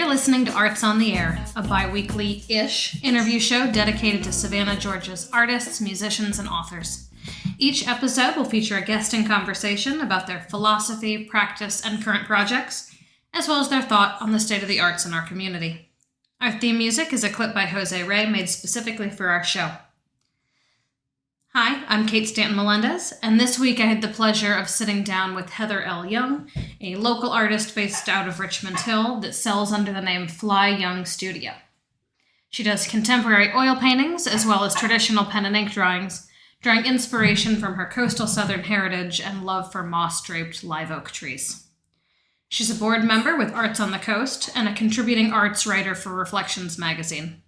You're listening to Arts on the Air, a bi-weekly-ish interview show dedicated to Savannah, Georgia's artists, musicians, and authors. Each episode will feature a guest in conversation about their philosophy, practice, and current projects, as well as their thought on the state of the arts in our community. Our theme music is a clip by Jose Ray made specifically for our show. Hi, I'm Kate Stanton Melendez, and this week I had the pleasure of sitting down with Heather L. Young, a local artist based out of Richmond Hill that sells under the name Fly Young Studio. She does contemporary oil paintings as well as traditional pen and ink drawings, drawing inspiration from her coastal southern heritage and love for moss-draped live oak trees. She's a board member with Arts on the Coast and a contributing arts writer for Reflections magazine.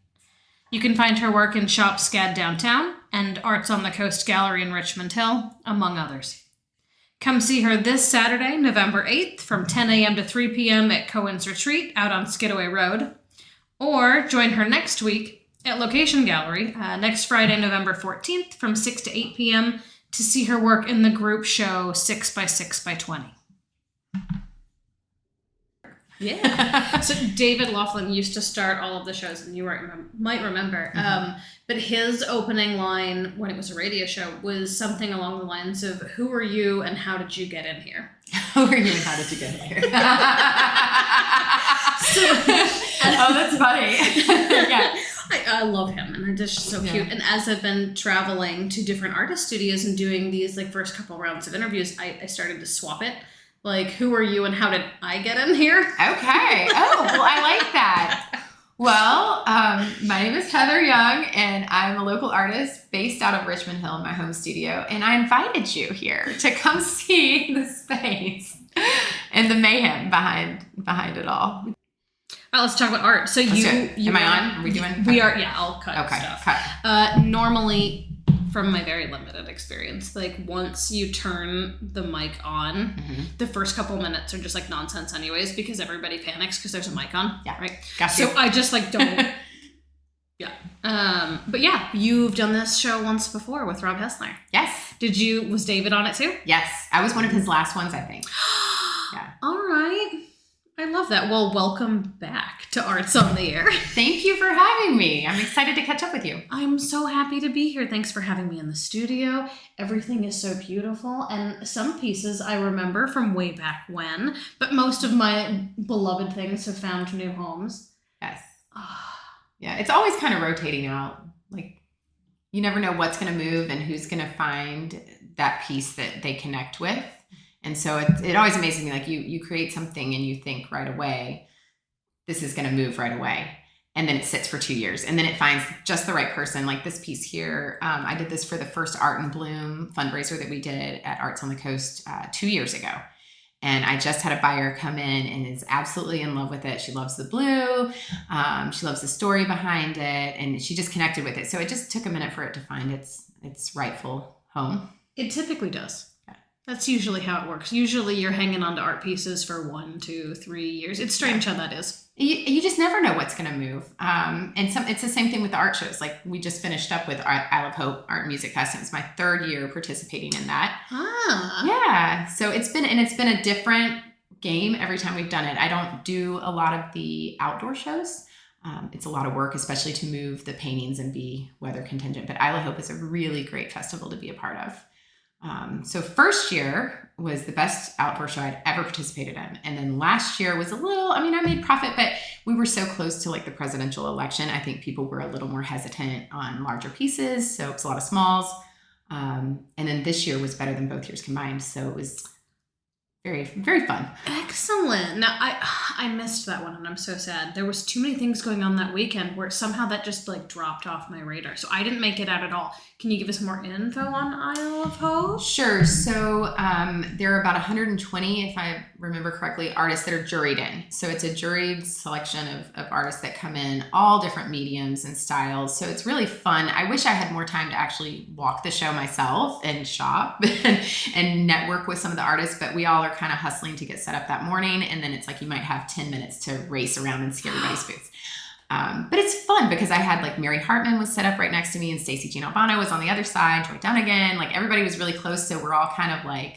You can find her work in ShopSCAD downtown and Arts on the Coast Gallery in Richmond Hill, among others. Come see her this Saturday, November 8th, from 10 a.m. to 3 p.m. at Cohen's Retreat out on Skidaway Road, or join her next week at Location Gallery next Friday, November 14th, from 6 to 8 p.m. to see her work in the group show 6x6x20. Yeah. So David Laughlin used to start all of the shows, and you might remember. But his opening line when it was a radio show was something along the lines of, "Who are you and how did you get in here?" Who are you and how did you get in here? Oh, that's funny. Yeah. I love him, and it's just so cute. And as I've been traveling to different artist studios and doing these first couple rounds of interviews, I started to swap it. Who are you and how did I get in here? Okay. Oh, well, I like that. Well, my name is Heather Young, and I'm a local artist based out of Richmond Hill in my home studio. And I invited you here to come see the space and the mayhem behind it all. Let's talk about art. So you am I on? Are we doing? We are. Yeah, I'll cut okay, stuff. Cut. Normally, from my very limited experience, once you turn the mic on, the first couple minutes are just nonsense anyways, because everybody panics because there's a mic on. Yeah. Right. Gotcha. So I just don't. Yeah. But yeah, you've done this show once before with Rob Hessler. Yes. Was David on it too? Yes. I was one of his last ones, I think. Yeah. All right. I love that. Well, welcome back to Arts on the Air. Thank you for having me. I'm excited to catch up with you. I'm so happy to be here. Thanks for having me in the studio. Everything is so beautiful. And some pieces I remember from way back when, but most of my beloved things have found new homes. Yes. Yeah, it's always kind of rotating out. You never know what's going to move and who's going to find that piece that they connect with. And so it always amazes me, you create something and you think right away, this is going to move right away. And then it sits for 2 years and then it finds just the right person. Like this piece here, I did this for the first Art in Bloom fundraiser that we did at Arts on the Coast 2 years ago. And I just had a buyer come in and is absolutely in love with it. She loves the blue. She loves the story behind it. And she just connected with it. So it just took a minute for it to find its rightful home. It typically does. That's usually how it works. Usually you're hanging on to art pieces for 1, 2, 3 years. It's strange how that is. You just never know what's going to move. It's the same thing with the art shows. We just finished up with I Love Hope Art and Music Fest. It was my 3rd year participating in that. Yeah. So it's been a different game every time we've done it. I don't do a lot of the outdoor shows. It's a lot of work, especially to move the paintings and be weather contingent. But I Love Hope is a really great festival to be a part of. So first year was the best outdoor show I'd ever participated in. And then last year was I made profit, but we were so close to the presidential election. I think people were a little more hesitant on larger pieces. So it's a lot of smalls. And then this year was better than both years combined. So it was very, very fun. Excellent. Now, I missed that one, and I'm so sad. There was too many things going on that weekend where somehow that just dropped off my radar. So I didn't make it out at all. Can you give us more info on Isle of Hope? Sure. So there are about 120, if I remember correctly, artists that are juried in. So it's a juried selection of artists that come in, all different mediums and styles. So it's really fun. I wish I had more time to actually walk the show myself and shop and network with some of the artists, but we all are kind of hustling to get set up that morning. And then it's you might have 10 minutes to race around and see everybody's booths. But it's fun because I had Mary Hartman was set up right next to me and Stacey Jean Albano was on the other side, Joy Dunnigan, everybody was really close. So we're all kind of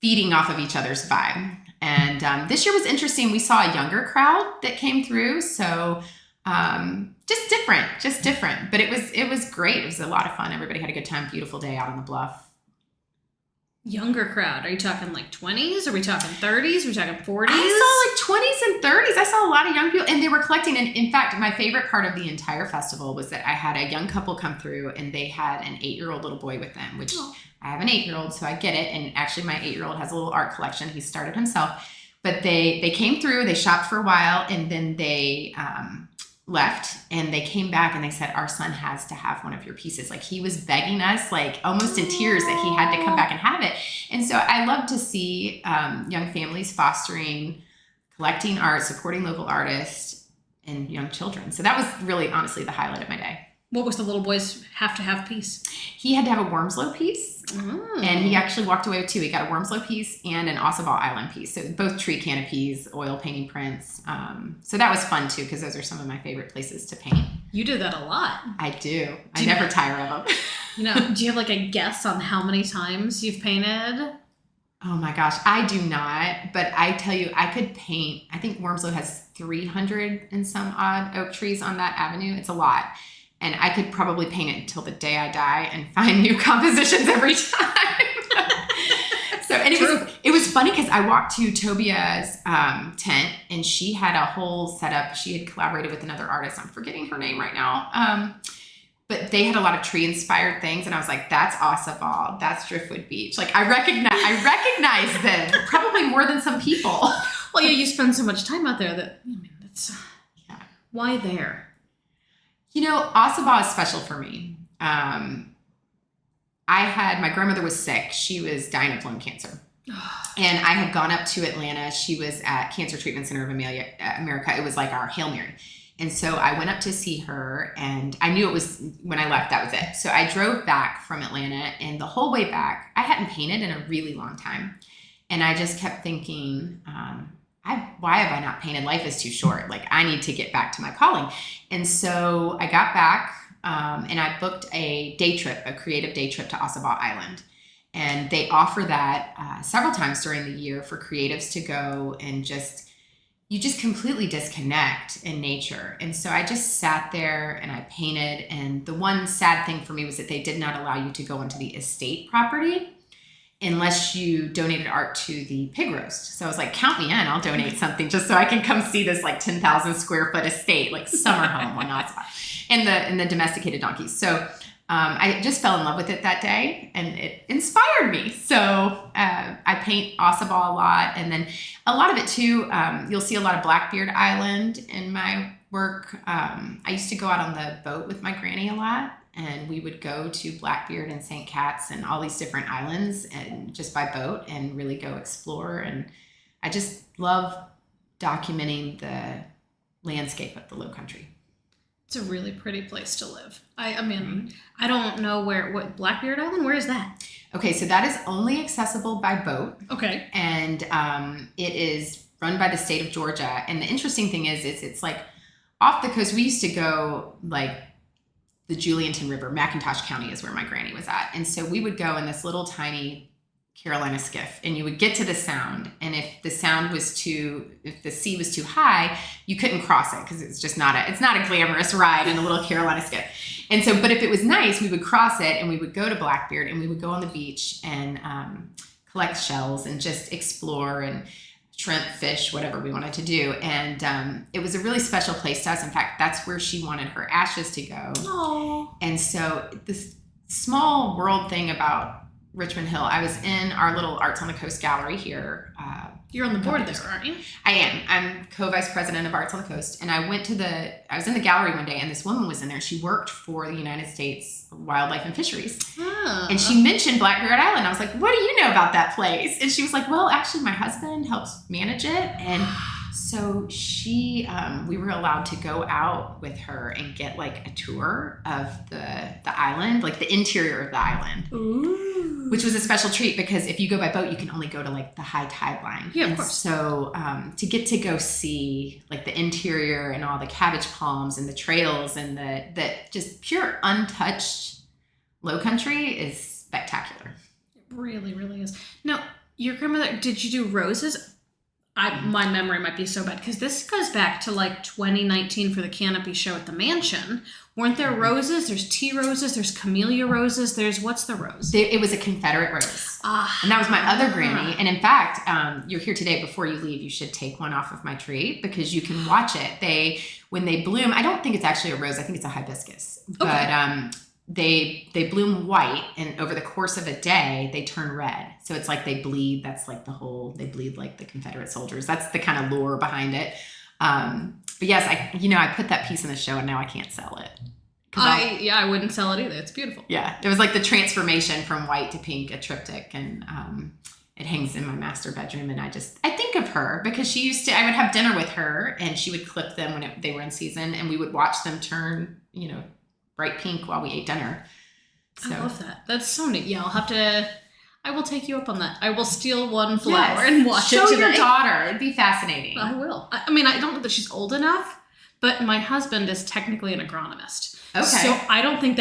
feeding off of each other's vibe. And this year was interesting. We saw a younger crowd that came through. So just different. But it was great. It was a lot of fun. Everybody had a good time. Beautiful day out on the bluff. Younger crowd. Are you talking like 20s? Are we talking 30s? Are we talking 40s? I saw like 20s and 30s. I saw a lot of young people, and they were collecting. And in fact, my favorite part of the entire festival was that I had a young couple come through, and they had an 8-year-old little boy with them, which I have an 8-year-old, so I get it. And actually, my 8-year-old has a little art collection. He started himself. But they came through, they shopped for a while, and then they left, and they came back and they said, our son has to have one of your pieces. Like, he was begging us, like almost in tears, that he had to come back and have it. And so I love to see young families fostering, collecting art, supporting local artists and young children. So that was really, honestly, the highlight of my day. What was the little boy's have-to-have piece? He had to have a Wormslow piece, and he actually walked away with 2. He got a Wormslow piece and an Ossaball Island piece. So both tree canopies, oil painting prints. So that was fun, too, because those are some of my favorite places to paint. You do that a lot. I do. I never tire of them. Do you have like a guess on how many times you've painted? Oh, my gosh. I do not. But I tell you, I could paint. I think Wormslow has 300 and some odd oak trees on that avenue. It's a lot. And I could probably paint it until the day I die and find new compositions every time. And it was funny because I walked to Tobia's tent, and she had a whole setup. She had collaborated with another artist. I'm forgetting her name right now. But they had a lot of tree-inspired things, and I was like, that's Ossaball. That's Driftwood Beach. Like, I recognize them probably more than some people. Well, yeah, you spend so much time out there that, that's why there? Ossaball is special for me. My grandmother was sick. She was dying of lung cancer. And I had gone up to Atlanta. She was at Cancer Treatment Center of America. It was like our Hail Mary. And so I went up to see her, and I knew it was, when I left, that was it. So I drove back from Atlanta, and the whole way back, I hadn't painted in a really long time. And I just kept thinking, why have I not painted? Life is too short. Like, I need to get back to my calling. And so I got back, and I booked a creative day trip to Ossaball Island. And they offer that several times during the year for creatives to go and you just completely disconnect in nature. And so I just sat there and I painted. And the one sad thing for me was that they did not allow you to go onto the estate property unless you donated art to the pig roast. So I was like, count me in, I'll donate something just so I can come see this like 10,000 square foot estate, like summer home, why not? And the domesticated donkeys. So I just fell in love with it that day, and it inspired me. So I paint Ossaball a lot. And then a lot of it too, you'll see a lot of Blackbeard Island in my work. I used to go out on the boat with my granny a lot. And we would go to Blackbeard and St. Cat's and all these different islands, and just by boat, and really go explore. And I just love documenting the landscape of the Lowcountry. It's a really pretty place to live. I mean, I don't know what Blackbeard Island, where is that? Okay, so that is only accessible by boat. Okay. And it is run by the state of Georgia. And the interesting thing is it's like off the coast. We used to go like the Julianton River. McIntosh County is where my granny was at. And so we would go in this little tiny Carolina skiff, and you would get to the sound. And if the sea was too high, you couldn't cross it because it's just not a glamorous ride in a little Carolina skiff. And so, but if it was nice, we would cross it, and we would go to Blackbeard, and we would go on the beach and collect shells and just explore and shrimp, fish, whatever we wanted to do. And it was a really special place to us. In fact, that's where she wanted her ashes to go. Aww. And so this small world thing about Richmond Hill, I was in our little Arts on the Coast gallery here. You're on the board there, aren't you? I am. I'm co-vice president of Arts on the Coast. And I was in the gallery one day, and this woman was in there. She worked for the United States Wildlife and Fisheries. Oh. And she mentioned Blackbeard Island. I was like, what do you know about that place? And she was like, well, actually, my husband helps manage it. And so we were allowed to go out with her and get like a tour of the island, like the interior of the island. Ooh. Which was a special treat because if you go by boat, you can only go to like the high tide line. Yeah, of course. So to get to go see like the interior and all the cabbage palms and the trails and the just pure untouched Lowcountry is spectacular. It really, really is. Now, your grandmother, did you do roses? My memory might be so bad because this goes back to like 2019 for the canopy show at the mansion. Weren't there roses? There's tea roses. There's camellia roses. What's the rose? It was a Confederate rose. And that was my other granny. And in fact, you're here today. Before you leave, you should take one off of my tree because you can watch it. When they bloom, I don't think it's actually a rose. I think it's a hibiscus. Okay. But they bloom white, and over the course of a day, they turn red. So it's like they bleed. That's like they bleed like the Confederate soldiers. That's the kind of lore behind it. But yes, I put that piece in the show and now I can't sell it. I wouldn't sell it either. It's beautiful. Yeah. It was like the transformation from white to pink, a triptych. And, it hangs in my master bedroom. And I think of her because I would have dinner with her and she would clip them when they were in season and we would watch them turn, bright pink while we ate dinner. So. I love that. That's so neat. Yeah. I will take you up on that. I will steal one flower and watch it today. Show your daughter. It'd be fascinating. I will. I mean, I don't know that she's old enough, but my husband is technically an agronomist. Okay. So I don't think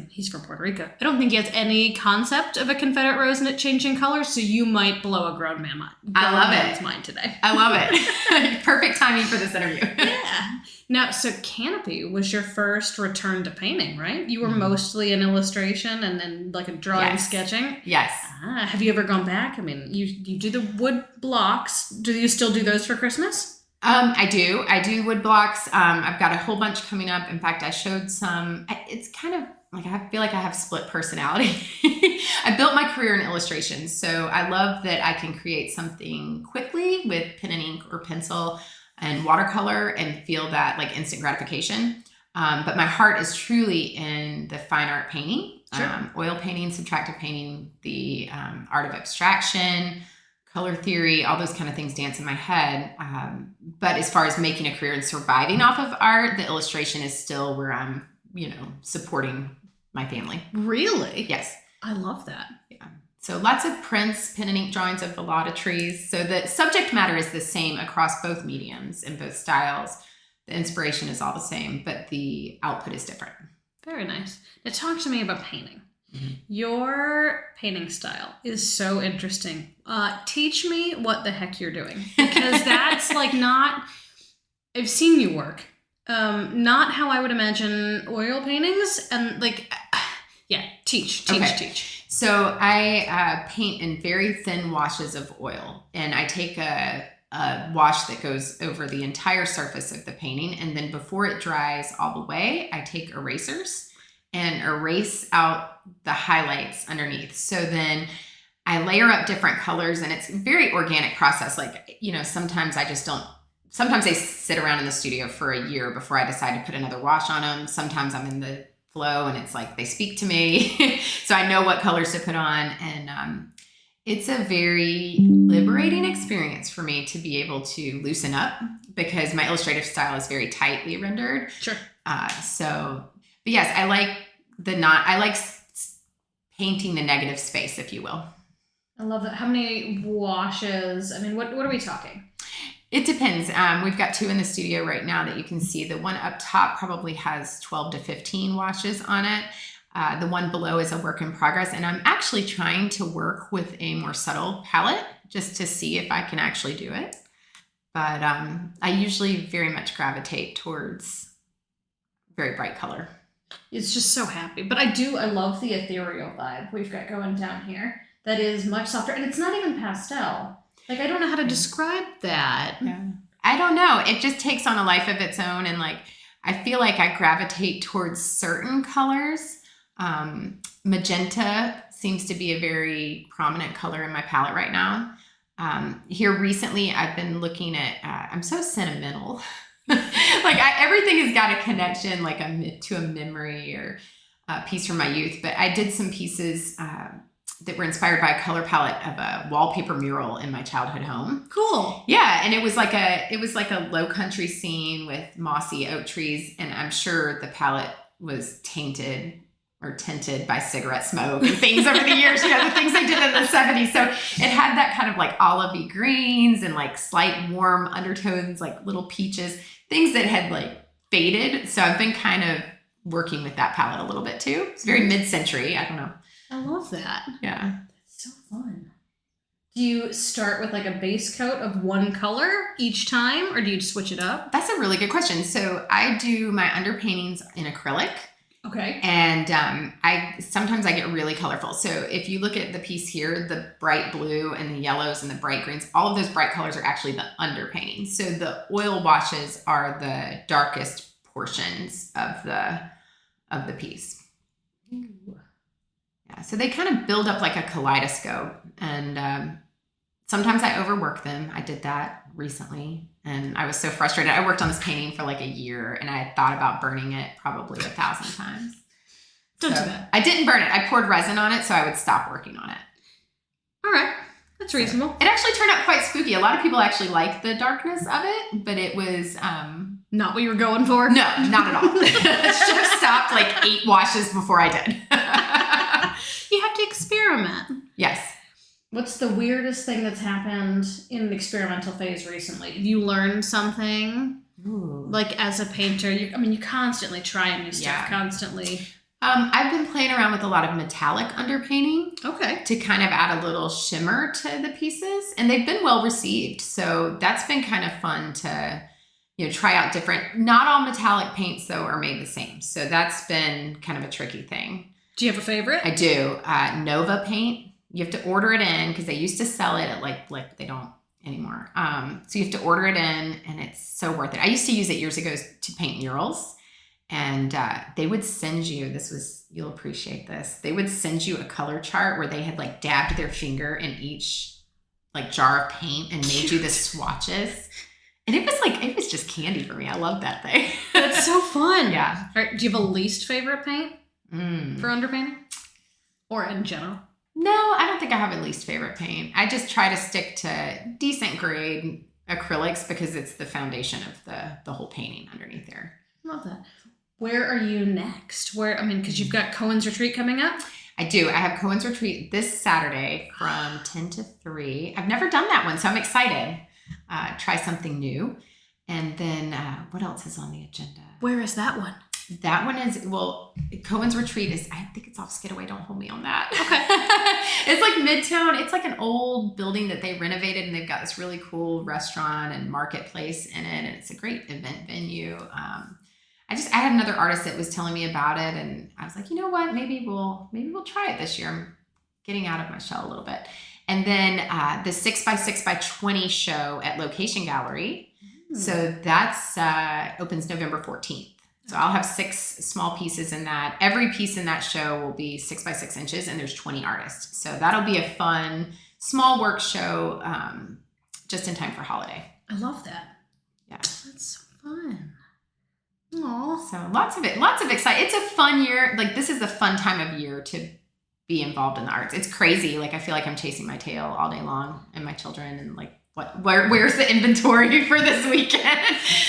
he's from Puerto Rico. I don't think he has any concept of a Confederate rose and it changing colors, so you might blow a grown man mind. I love it. It's mine today. I love it. Perfect timing for this interview. Yeah. Now, so Canopy was your first return to painting, right? You were mostly in illustration and then like a drawing, sketching? Yes. Have you ever gone back? I mean, you do the wood blocks. Do you still do those for Christmas? I do wood blocks. I've got a whole bunch coming up. In fact, I showed some. It's kind of like I feel like I have split personality. I built my career in illustration, so I love that I can create something quickly with pen and ink or pencil and watercolor and feel that like instant gratification. But my heart is truly in the fine art painting, oil painting, subtractive painting, the art of abstraction, color theory, all those kind of things dance in my head. But as far as making a career and surviving off of art, the illustration is still where I'm, supporting my family. Really? Yes. I love that. Yeah. So lots of prints, pen and ink drawings of a lot of trees. So the subject matter is the same across both mediums and both styles. The inspiration is all the same, but the output is different. Very nice. Now talk to me about painting. Mm-hmm. Your painting style is so interesting. Teach me what the heck you're doing, because that's like I've seen you work. Not how I would imagine oil paintings, and teach. So I paint in very thin washes of oil, and I take a wash that goes over the entire surface of the painting, and then before it dries all the way, I take erasers and erase out the highlights underneath. So then I layer up different colors, and it's a very organic process. Sometimes sometimes they sit around in the studio for a year before I decide to put another wash on them. Sometimes I'm in the flow and it's like they speak to me. So I know what colors to put on. And it's a very liberating experience for me to be able to loosen up because my illustrative style is very tightly rendered. Sure. But yes, I like painting the negative space, if you will. I love that. How many washes? I mean, what are we talking? It depends. We've got 2 in the studio right now that you can see. The one up top probably has 12 to 15 washes on it. The one below is a work in progress. And I'm actually trying to work with a more subtle palette just to see if I can actually do it. But I usually very much gravitate towards very bright color. It's just so happy. But I love the ethereal vibe we've got going down here. That is much softer. And it's not even pastel. Like, I don't know how to describe that. Yeah. I don't know. It just takes on a life of its own. And I feel like I gravitate towards certain colors. Magenta seems to be a very prominent color in my palette right now. Here recently, I've been looking at, I'm so sentimental. Everything has got a connection, to a memory or a piece from my youth. But I did some pieces that were inspired by a color palette of a wallpaper mural in my childhood home. Cool. Yeah, and it was like a low country scene with mossy oak trees, and I'm sure the palette was tainted or tinted by cigarette smoke and things over the years, the things they did in the 70s. So it had that kind of olivey greens and slight warm undertones, little peaches, things that had faded. So I've been kind of working with that palette a little bit too. It's very mid-century. I don't know. I love that. Yeah. That's so fun. Do you start with like a base coat of one color each time, or do you switch it up? That's a really good question. So I do my underpaintings in acrylic. Okay. And sometimes I get really colorful. So if you look at the piece here, the bright blue and the yellows and the bright greens, all of those bright colors are actually the underpainting. So the oil washes are the darkest portions of the piece. Ooh. Yeah, so they kind of build up like a kaleidoscope, and sometimes I overwork them. I did that recently, and I was so frustrated. I worked on this painting for like a year, and I had thought about burning it probably 1,000 times. Don't do that. I didn't burn it. I poured resin on it so I would stop working on it. All right. That's reasonable. It actually turned out quite spooky. A lot of people actually like the darkness of it, but it was... not what you were going for? No, not at all. It should have stopped like 8 washes before I did. You have to experiment. Yes. What's the weirdest thing that's happened in the experimental phase recently? Have you learned something? Ooh. Like as a painter, you constantly try new stuff, constantly. I've been playing around with a lot of metallic underpainting. Okay. To kind of add a little shimmer to the pieces, and they've been well received. So that's been kind of fun to, try out different. Not all metallic paints though are made the same. So that's been kind of a tricky thing. Do you have a favorite? I do. Nova paint. You have to order it in because they used to sell it at like they don't anymore. So you have to order it in, and it's so worth it. I used to use it years ago to paint murals, and they would send you, you'll appreciate this. They would send you a color chart where they had like dabbed their finger in each like jar of paint and made you the swatches. And it was just candy for me. I love that thing. That's so fun. Yeah. All right, do you have a least favorite paint for underpainting? Or in general? No, I don't think I have a least favorite paint. I just try to stick to decent grade acrylics because it's the foundation of the whole painting underneath there. Love that. Where are you next? Because you've got Cohen's Retreat coming up. I do. I have Cohen's Retreat this Saturday from 10 to 3. I've never done that one, so I'm excited. Try something new. And then what else is on the agenda? Where is that one? That one is, Cohen's Retreat is, I think it's off Skidaway. Don't hold me on that. Okay. It's like Midtown. It's like an old building that they renovated, and they've got this really cool restaurant and marketplace in it. And it's a great event venue. I had another artist that was telling me about it, and I was like, you know what? Maybe we'll try it this year. I'm getting out of my shell a little bit. And then the 6x6x20 show at Location Gallery. So that's opens November 14th. So I'll have 6 small pieces in that. Every piece in that show will be 6 by 6 inches, and there's 20 artists. So that'll be a fun, small work show just in time for holiday. I love that. Yeah. That's so fun. Aww. So lots of excitement. It's a fun year. Like, this is the fun time of year to be involved in the arts. It's crazy. Like, I feel like I'm chasing my tail all day long, and my children, and like, where's the inventory for this weekend?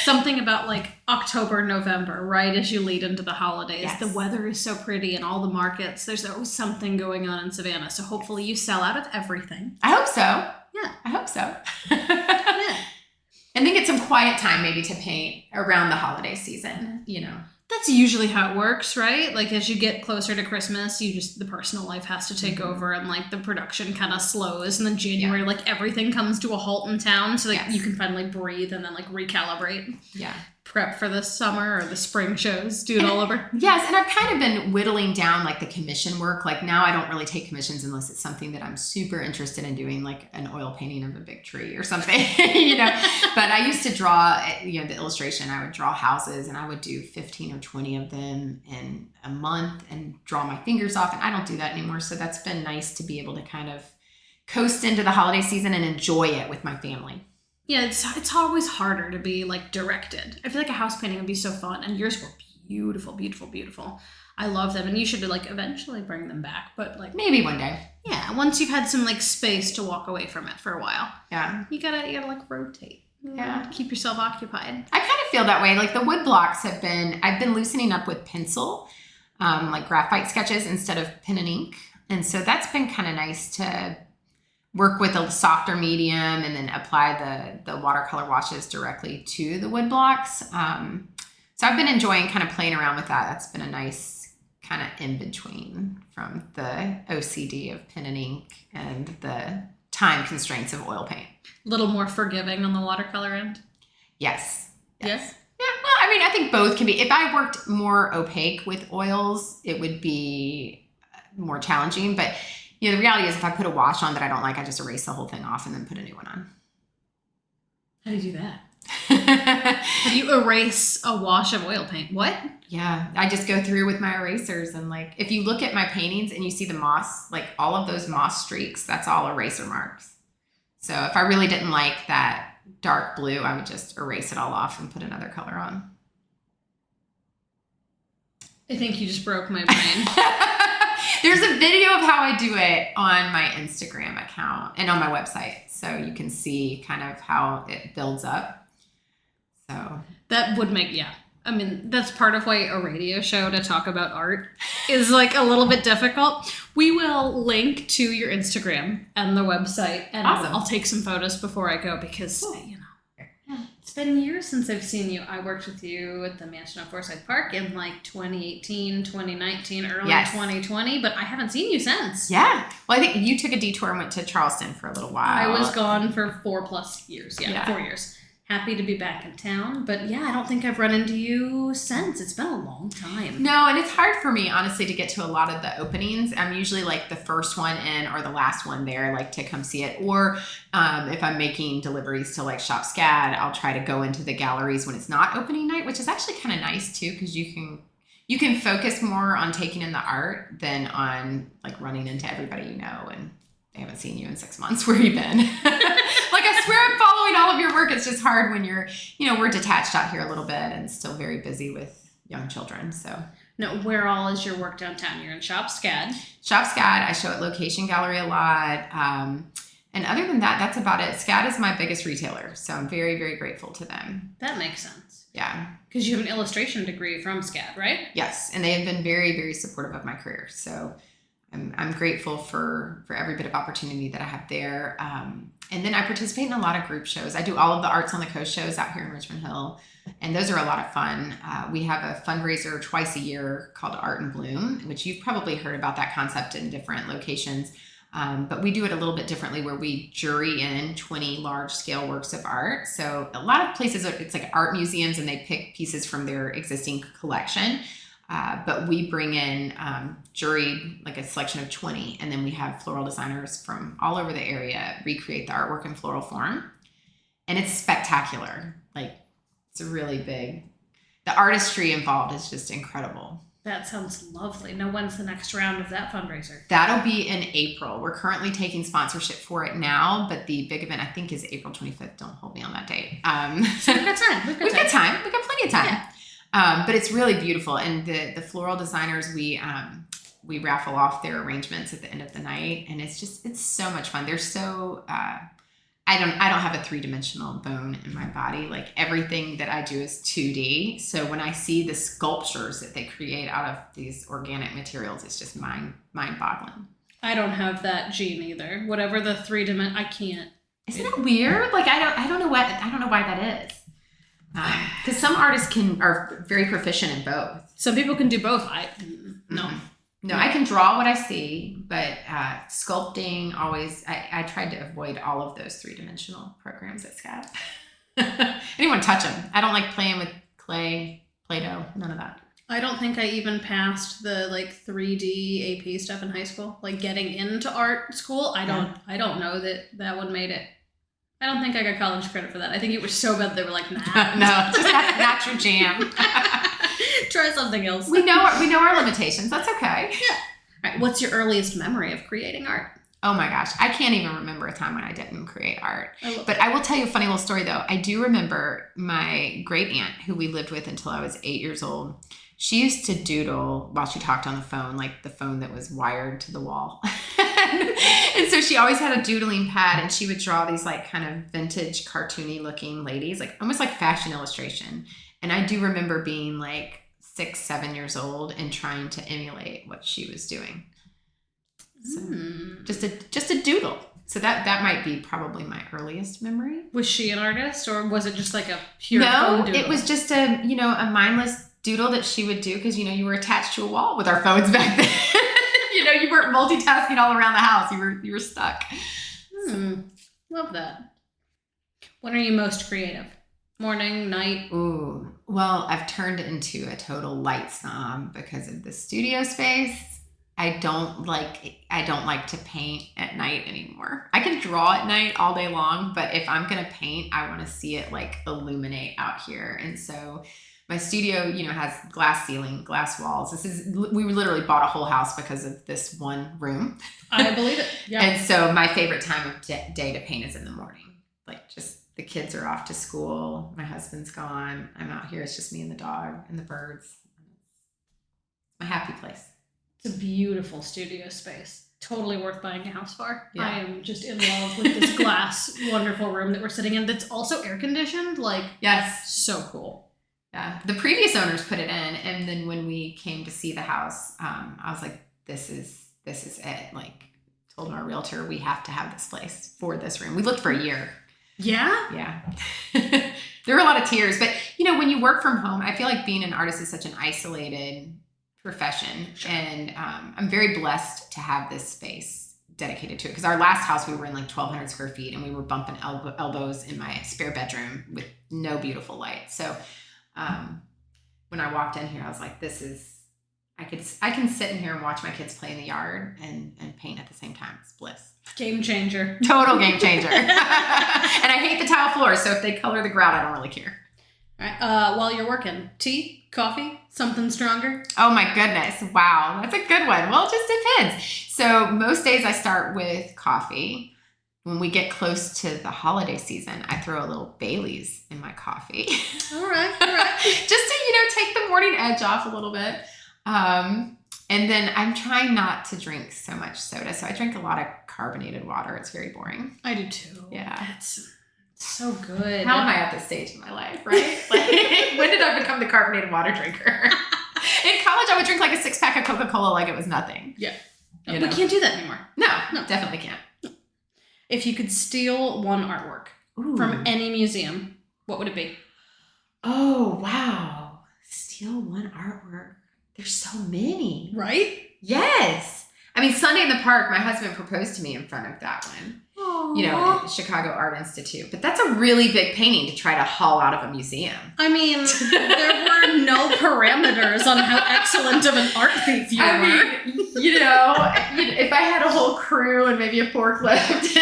Something about like October, November, right as you lead into the holidays. Yes. The weather is so pretty, and all the markets, there's always something going on in Savannah. So hopefully you sell out of everything. I hope so. Yeah. I hope so. Yeah. And then get some quiet time maybe to paint around the holiday season, That's usually how it works, right? Like as you get closer to Christmas, the personal life has to take over, and like the production kind of slows, and then January, like everything comes to a halt in town, so like you can finally breathe and then like recalibrate. Yeah. Prep for the summer or the spring shows, do it all over. Yes, and I've kind of been whittling down like the commission work. Like now I don't really take commissions unless it's something that I'm super interested in doing, like an oil painting of a big tree or something, But I used to draw, the illustration. I would draw houses, and I would do 15 or 20 of them in a month and draw my fingers off. And I don't do that anymore. So that's been nice to be able to kind of coast into the holiday season and enjoy it with my family. Yeah, it's always harder to be like directed. I feel like a house painting would be so fun, and yours were beautiful, beautiful, beautiful. I love them, and you should like eventually bring them back, but like maybe one day. Yeah, once you've had some like space to walk away from it for a while. Yeah, you gotta like rotate. Yeah, keep yourself occupied. I kind of feel that way. Like the wood blocks I've been loosening up with pencil, like graphite sketches instead of pen and ink, and so that's been kind of nice to work with a softer medium and then apply the watercolor washes directly to the wood blocks. So I've been enjoying kind of playing around with that. That's been a nice kind of in between from the OCD of pen and ink and the time constraints of oil paint. A little more forgiving on the watercolor end? Yes. Yes. Yeah. Well, I mean, I think both can be. If I worked more opaque with oils, it would be more challenging. But, you know, the reality is if I put a wash on that I don't like, I just erase the whole thing off and then put a new one on. How do you do that? How do you erase a wash of oil paint? What? Yeah, I just go through with my erasers, and like if you look at my paintings and you see the moss, like all of those moss streaks, that's all eraser marks. So if I really didn't like that dark blue, I would just erase it all off and put another color on. I think you just broke my brain. There's a video of how I do it on my Instagram account and on my website, so you can see kind of how it builds up. So that would make, yeah. I mean, that's part of why a radio show to talk about art is like a little bit difficult. We will link to your Instagram and the website, and awesome. I'll take some photos before I go because, you know, it's been years since I've seen you. I worked with you at the Mansion on Forsyth Park in like 2018, 2019, early 2020, but I haven't seen you since. Yeah. Well, I think you took a detour and went to Charleston for a little while. I was gone for 4+ years. Yeah, 4 years. Happy to be back in town. But yeah, I don't think I've run into you since. It's been a long time. No, and it's hard for me, honestly, to get to a lot of the openings. I'm usually like the first one in or the last one there, like to come see it. Or if I'm making deliveries to like ShopSCAD, I'll try to go into the galleries when it's not opening night, which is actually kind of nice too, because you can focus more on taking in the art than on like running into everybody you know and they haven't seen you in 6 months. Where you been? Like, I swear I'm following all of your work. It's just hard when you're, you know, we're detached out here a little bit and still very busy with young children. So no, where all is your work downtown? You're in ShopSCAD. ShopSCAD. I show at Location Gallery a lot. And other than that, that's about it. SCAD is my biggest retailer. So I'm very, very grateful to them. That makes sense. Yeah. Because you have an illustration degree from SCAD, right? Yes. And they have been very, very supportive of my career. So I'm grateful for every bit of opportunity that I have there. And then I participate in a lot of group shows. I do all of the Arts on the Coast shows out here in Richmond Hill, and those are a lot of fun. We have a fundraiser twice a year called Art in Bloom, which you've probably heard about that concept in different locations. But we do it a little bit differently where we jury in 20 large-scale works of art. So a lot of places, it's like art museums, and they pick pieces from their existing collection. But we bring in jury, like a selection of 20, and then we have floral designers from all over the area recreate the artwork in floral form. And it's spectacular. Like, it's a really big, the artistry involved is just incredible. That sounds lovely. Now, when's the next round of that fundraiser? That'll be in April. We're currently taking sponsorship for it now, but the big event, I think, is April 25th. Don't hold me on that date. So we've got time. We've got time. We've got plenty of time. Yeah. But it's really beautiful, and the floral designers, we raffle off their arrangements at the end of the night, and it's so much fun. They're so I don't have a 3-dimensional bone in my body. Like, everything that I do is 2D. So when I see the sculptures that they create out of these organic materials, it's just mind-boggling. I don't have that gene either. Whatever the 3-dimensional, I can't. Isn't it weird? Like, I don't know why that is. Because some artists are very proficient in both. Some people can do both. No. Mm-hmm. No, I can draw what I see, but sculpting always, I tried to avoid all of those 3-dimensional programs at SCAD. I didn't want to touch them. I don't like playing with clay, Play-Doh, none of that. I don't think I even passed the like 3D AP stuff in high school. Like, getting into art school, I don't know that one made it. I don't think I got college credit for that. I think it was so bad they were like, nah. No, just not your jam. Try something else. We know our limitations. That's okay. Yeah. All right. What's your earliest memory of creating art? Oh my gosh. I can't even remember a time when I didn't create art. But I will tell you a funny little story though. I do remember my great aunt, who we lived with until I was 8 years old. She used to doodle while she talked on the phone, like the phone that was wired to the wall. And so she always had a doodling pad, and she would draw these like kind of vintage cartoony looking ladies, like almost like fashion illustration. And I do remember being like 6, 7 years old and trying to emulate what she was doing. So just a doodle. So that might be probably my earliest memory. Was she an artist, or was it just like a pure phone doodle? It was just a mindless doodle that she would do, because you were attached to a wall with our phones back then. You weren't multitasking all around the house. You were stuck. Love that. When are you most creative? Morning, night? Ooh, well, I've turned into a total light snob because of the studio space. I don't like to paint at night anymore. I can draw at night all day long, but if I'm going to paint, I want to see it like illuminate out here. And so my studio, has glass ceiling, glass walls. We literally bought a whole house because of this one room. I believe it. Yeah. And so my favorite time of day to paint is in the morning. Like just the kids are off to school. My husband's gone. I'm out here. It's just me and the dog and the birds. My happy place. It's a beautiful studio space. Totally worth buying a house for. Yeah. I am just in love with this glass, wonderful room that we're sitting in that's also air conditioned. Like, yes. So cool. Yeah. The previous owners put it in. And then when we came to see the house, I was like, this is it. Like, told our realtor, we have to have this place for this room. We looked for a year. Yeah? Yeah. There were a lot of tears. But, when you work from home, I feel like being an artist is such an isolated profession. Sure. And I'm very blessed to have this space dedicated to it. Because our last house, we were in like 1,200 square feet and we were bumping elbows in my spare bedroom with no beautiful light. So when I walked in here, I was like, I can sit in here and watch my kids play in the yard and paint at the same time. It's bliss. Game changer. Total game changer. And I hate the tile floors, so if they color the grout, I don't really care. All right. While you're working, tea, coffee, something stronger? Oh my goodness. Wow. That's a good one. Well, it just depends. So most days I start with coffee. When we get close to the holiday season, I throw a little Bailey's in my coffee. All right. Just to, take the morning edge off a little bit. And then I'm trying not to drink so much soda. So I drink a lot of carbonated water. It's very boring. I do too. Yeah. It's so good. How am I at this stage in my life, right? Like, when did I become the carbonated water drinker? In college, I would drink like a 6-pack of Coca-Cola like it was nothing. Yeah. We can't do that anymore. No, definitely can't. If you could steal one artwork from any museum, what would it be? Oh, wow. Steal one artwork. There's so many. Right? Yes. I mean, Sunday in the Park, my husband proposed to me in front of that one. Aww. Chicago Art Institute. But that's a really big painting to try to haul out of a museum. I mean, there were no parameters on how excellent of an art thief you were. I mean, if I had a whole crew and maybe a forklift,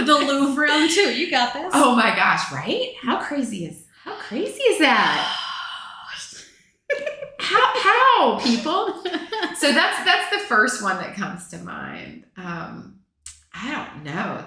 the Louvre round too. You got this. Oh my gosh, right? How crazy is that? How people? So that's the first one that comes to mind. I don't know.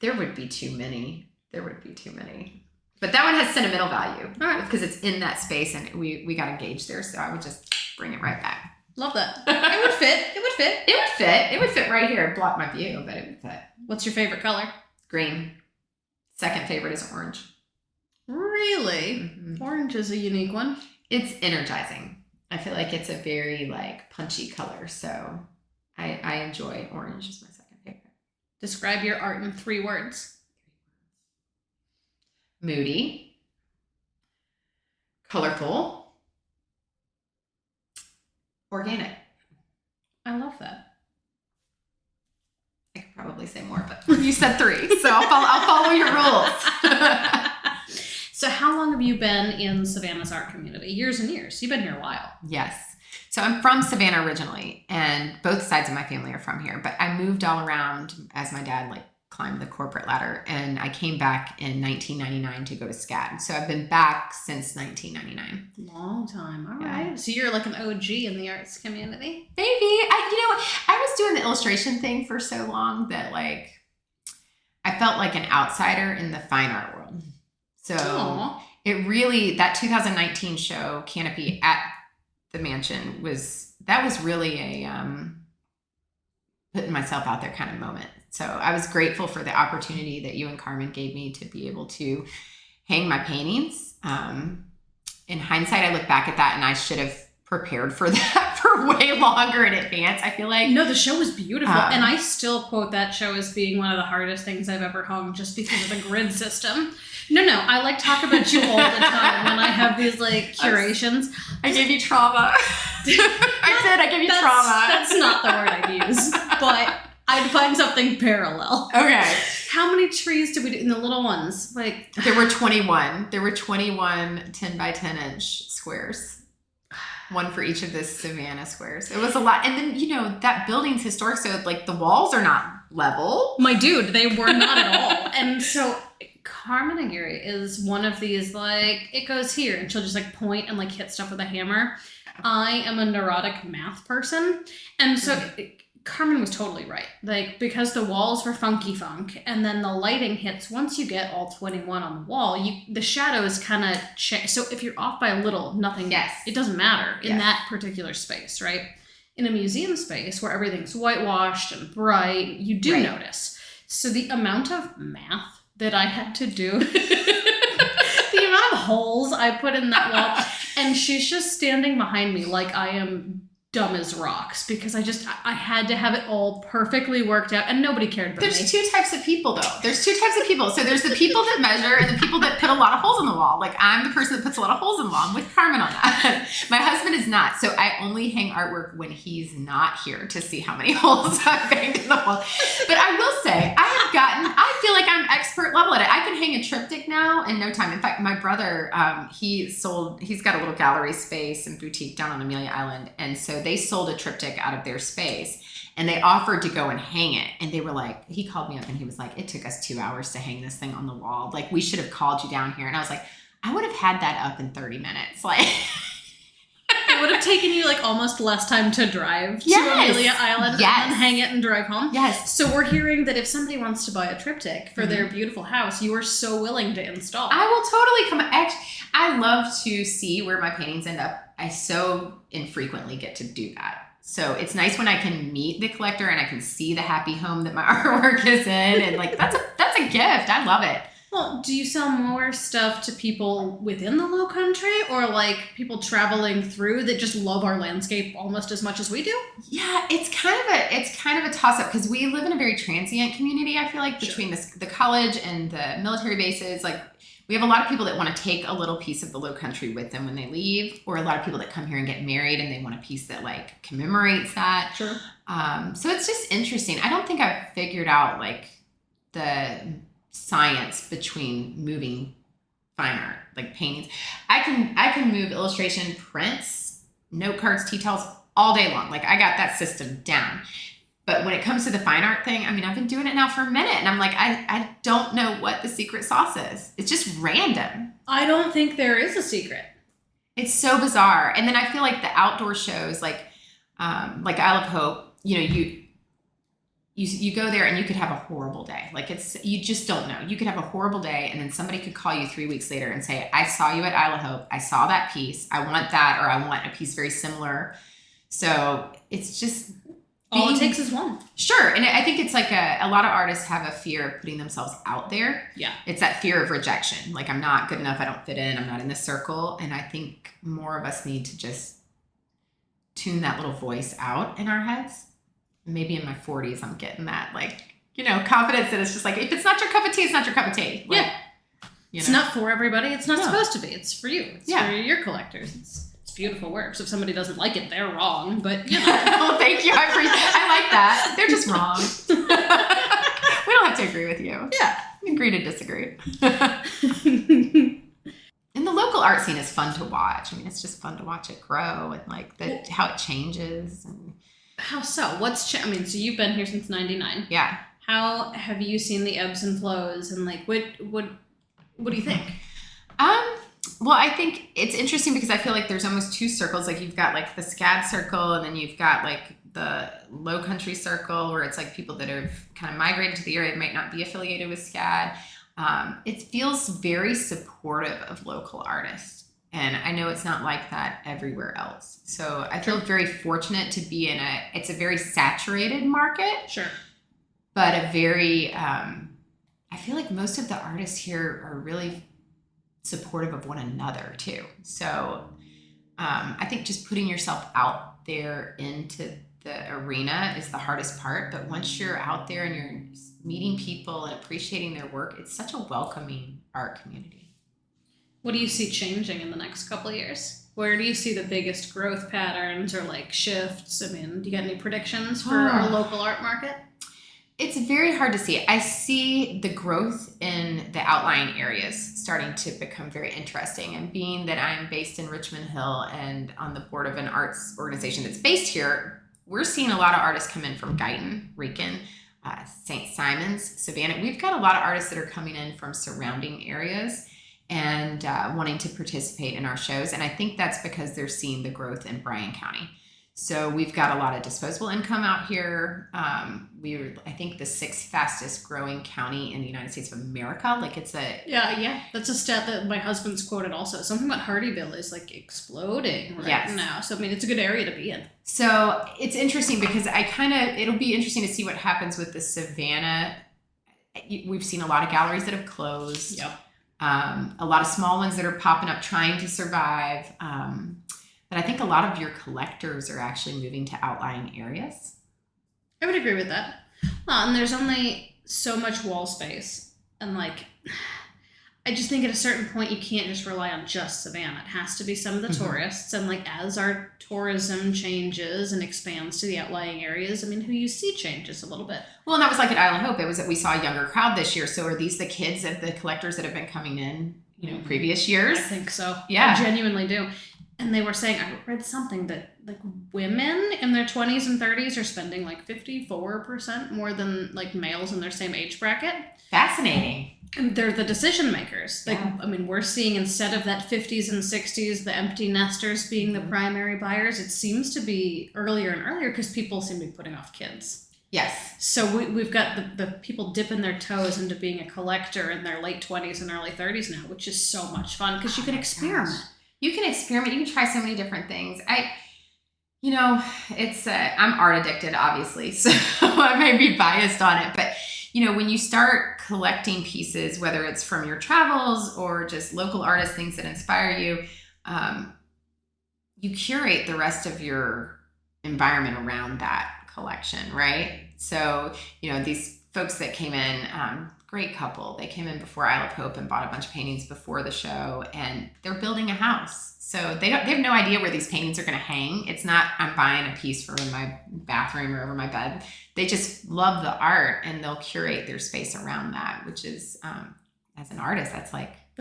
There would be too many. But that one has sentimental value because it's in that space and we got engaged there. So I would just bring it right back. Love that. It would fit. It would fit right here. It'd block my view, but it would fit. What's your favorite color? Green. Second favorite is orange. Really? Mm-hmm. Orange is a unique one. It's energizing. I feel like it's a very punchy color. So I enjoy orange as my second favorite. Describe your art in 3 words. Moody. Colorful. Organic. I love that. I could probably say more, but you said 3, so I'll follow your rules. So how long have you been in Savannah's art community? Years and years. You've been here a while. Yes. So I'm from Savannah originally, and both sides of my family are from here, but I moved all around as my dad climbed the corporate ladder, and I came back in 1999 to go to SCAD. So I've been back since 1999. Long time. All right. So you're like an OG in the arts community? Maybe. I was doing the illustration thing for so long that I felt like an outsider in the fine art world. So it really, that 2019 show, Canopy at the Mansion, was really a putting myself out there kind of moment. So I was grateful for the opportunity that you and Carmen gave me to be able to hang my paintings. In hindsight, I look back at that and I should have prepared for that for way longer in advance. I feel like no, the show was beautiful, and I still quote that show as being one of the hardest things I've ever hung, just because of the grid system. No, I talk about you all the time when I have these curations. I gave you trauma. I gave you trauma. That's not the word I'd use, but I'd find something parallel. Okay. How many trees did we do in the little ones? Like there were 21. There were 21 10 by 10 inch squares. One for each of the Savannah squares. It was a lot. And then, that building's historic, so like the walls are not level. My dude, they were not at all. And so Carmen Aguirre is one of these, like, it goes here, and she'll just like point and like hit stuff with a hammer. I am a neurotic math person. And so Carmen was totally right. Like, because the walls were funky funk, and then the lighting hits, once you get all 21 on the wall, the shadows kind of change. So if you're off by a little, nothing, it doesn't matter in that particular space, right? In a museum space where everything's whitewashed and bright, you do notice. So the amount of math that I had to do, the amount of holes I put in that wall, and she's just standing behind me like I am dumb as rocks, because I had to have it all perfectly worked out, and nobody cared about me. There's two types of people, though. There's two types of people. So there's the people that measure and the people that put a lot of holes in the wall. Like, I'm the person that puts a lot of holes in the wall. I'm with Carmen on that. My husband is not. So I only hang artwork when he's not here to see how many holes I've banged in the wall. But I will say, I feel like I'm expert level at it. I can hang a triptych now in no time. In fact, my brother, he's got a little gallery space and boutique down on Amelia Island. And so they sold a triptych out of their space, and they offered to go and hang it. And they were like, he called me up and he was like, it took us 2 hours to hang this thing on the wall. Like, we should have called you down here. And I was like, I would have had that up in 30 minutes. Like, it would have taken you like almost less time to drive to Amelia Island and then hang it and drive home. Yes. So we're hearing that if somebody wants to buy a triptych for their beautiful house, you are so willing to install. I will totally come. Actually, I love to see where my paintings end up. I so infrequently get to do that. So it's nice when I can meet the collector and I can see the happy home that my artwork is in. And like, that's a gift. I love it. Well, do you sell more stuff to people within the Low Country, or like people traveling through that just love our landscape almost as much as we do? Yeah, it's kind of a toss up, because we live in a very transient community. I feel like between the college and the military bases, like we have a lot of people that want to take a little piece of the Low Country with them when they leave, or a lot of people that come here and get married and they want a piece that like commemorates that. Sure. So it's just interesting. I don't think I've figured out like the science between moving fine art, like paintings. I can move illustration, prints, note cards, tea towels all day long. Like, I got that system down. But when it comes to the fine art thing, I mean, I've been doing it now for a minute, and I'm like, I don't know what the secret sauce is. It's just random. I don't think there is a secret. It's so bizarre. And then I feel like the outdoor shows, like Isle of Hope, you go there and you could have a horrible day. Like, you just don't know. You could have a horrible day, and then somebody could call you 3 weeks later and say, I saw you at Isle of Hope. I saw that piece. I want that, or I want a piece very similar. So it's just all it takes is one. Sure. And I think it's like a lot of artists have a fear of putting themselves out there. Yeah. It's that fear of rejection. Like, I'm not good enough. I don't fit in. I'm not in this circle. And I think more of us need to just tune that little voice out in our heads. Maybe in my 40s, I'm getting that, like, confidence that it's just like, if it's not your cup of tea, it's not your cup of tea. Like, It's not for everybody. It's not supposed to be. It's for you. It's for your collectors. It's beautiful work. So if somebody doesn't like it, they're wrong. But, Well, thank you. I like that. They're just wrong. We don't have to agree with you. Yeah. We agree to disagree. And the local art scene is fun to watch. I mean, it's just fun to watch it grow, and like how it changes. And how so? So you've been here since 99. Yeah. How have you seen the ebbs and flows, and like what do you think? Well, I think it's interesting because I feel like there's almost two circles. Like, you've got like the SCAD circle, and then you've got like the Low Country circle, where it's like people that have kind of migrated to the area, might not be affiliated with SCAD. It feels very supportive of local artists. And I know it's not like that everywhere else. So I feel very fortunate to be it's a very saturated market. Sure. But a very, I feel like most of the artists here are really supportive of one another too. So I think just putting yourself out there into the arena is the hardest part. But once you're out there and you're meeting people and appreciating their work, it's such a welcoming art community. What do you see changing in the next couple of years? Where do you see the biggest growth patterns or like shifts? I mean, do you got any predictions for our local art market? It's very hard to see. I see the growth in the outlying areas starting to become very interesting. And being that I'm based in Richmond Hill and on the board of an arts organization that's based here, we're seeing a lot of artists come in from Guyton, Rican, St. Simons, Savannah. We've got a lot of artists that are coming in from surrounding areas and wanting to participate in our shows. And I think that's because they're seeing the growth in Bryan County. So we've got a lot of disposable income out here. We're, I think, the 6th fastest growing county in the United States of America. Like it's a... Yeah. That's a stat that my husband's quoted also. Something about Hardyville is like exploding now. So, I mean, it's a good area to be in. So it's interesting because it'll be interesting to see what happens with the Savannah. We've seen a lot of galleries that have closed. Yep. A lot of small ones that are popping up trying to survive. But I think a lot of your collectors are actually moving to outlying areas. I would agree with that. Well, and there's only so much wall space. And like, I just think at a certain point, you can't just rely on just Savannah. It has to be some of the tourists. And like, as our tourism changes and expands to the outlying areas, I mean, who you see changes a little bit. Well, and that was like at Isle of Hope. It was that we saw a younger crowd this year. So are these the kids of the collectors that have been coming in, previous years? I think so. Yeah. I genuinely do. And they were saying, I read something that like women in their 20s and 30s are spending like 54% more than like males in their same age bracket. Fascinating. And they're the decision makers. Like, yeah. I mean, we're seeing instead of that 50s and 60s, the empty nesters being the primary buyers, it seems to be earlier and earlier because people seem to be putting off kids. Yes. So we've got the people dipping their toes into being a collector in their late 20s and early 30s now, which is so much fun because you can experiment. Gosh. You can experiment. You can try so many different things. I'm art addicted, obviously, so I may be biased on it. But, when you start collecting pieces, whether it's from your travels or just local artists, things that inspire you, you curate the rest of your environment around that collection, right? So, these folks that came in, great couple. They came in before Isle of Hope and bought a bunch of paintings before the show, and they're building a house. So they have no idea where these paintings are going to hang. It's not I'm buying a piece for in my bathroom or over my bed. They just love the art and they'll curate their space around that, which is as an artist, that's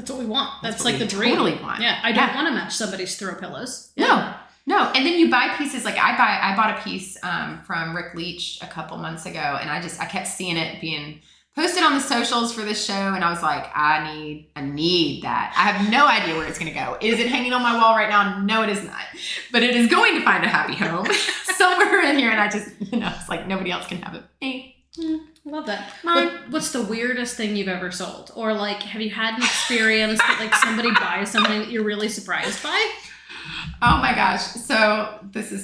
what we want. That's like the dream. Totally want. Yeah, I don't want to match somebody's throw pillows. Yeah. No. And then you buy pieces like I bought a piece from Rick Leach a couple months ago, and I kept seeing it being posted on the socials for this show, and I was like, I need that. I have no idea where it's going to go. Is it hanging on my wall right now? No, it is not. But it is going to find a happy home somewhere in here, and I just, it's like nobody else can have it. Hey. Love that. What's the weirdest thing you've ever sold? Or like, have you had an experience that like somebody buys something that you're really surprised by? Oh my gosh. So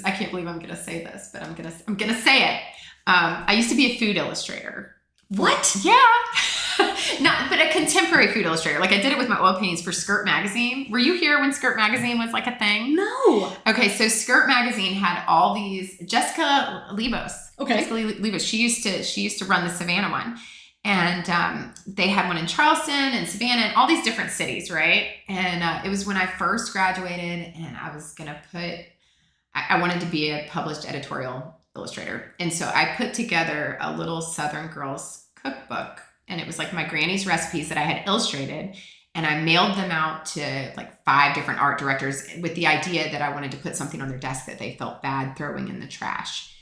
I can't believe I'm going to say this, but I'm going to say it. I used to be a food illustrator. What? Yeah. But a contemporary food illustrator. Like I did it with my oil paintings for Skirt Magazine. Were you here when Skirt Magazine was like a thing? No. Okay, so Skirt Magazine had all these. Jessica Lebos. Okay. Jessica Lebos. She used to run the Savannah one. And they had one in Charleston and Savannah and all these different cities, right? And it was when I first graduated and I was going to I wanted to be a published editorial illustrator. And so I put together a little Southern Girls cookbook, and it was like my granny's recipes that I had illustrated, and I mailed them out to like 5 different art directors with the idea that I wanted to put something on their desk that they felt bad throwing in the trash.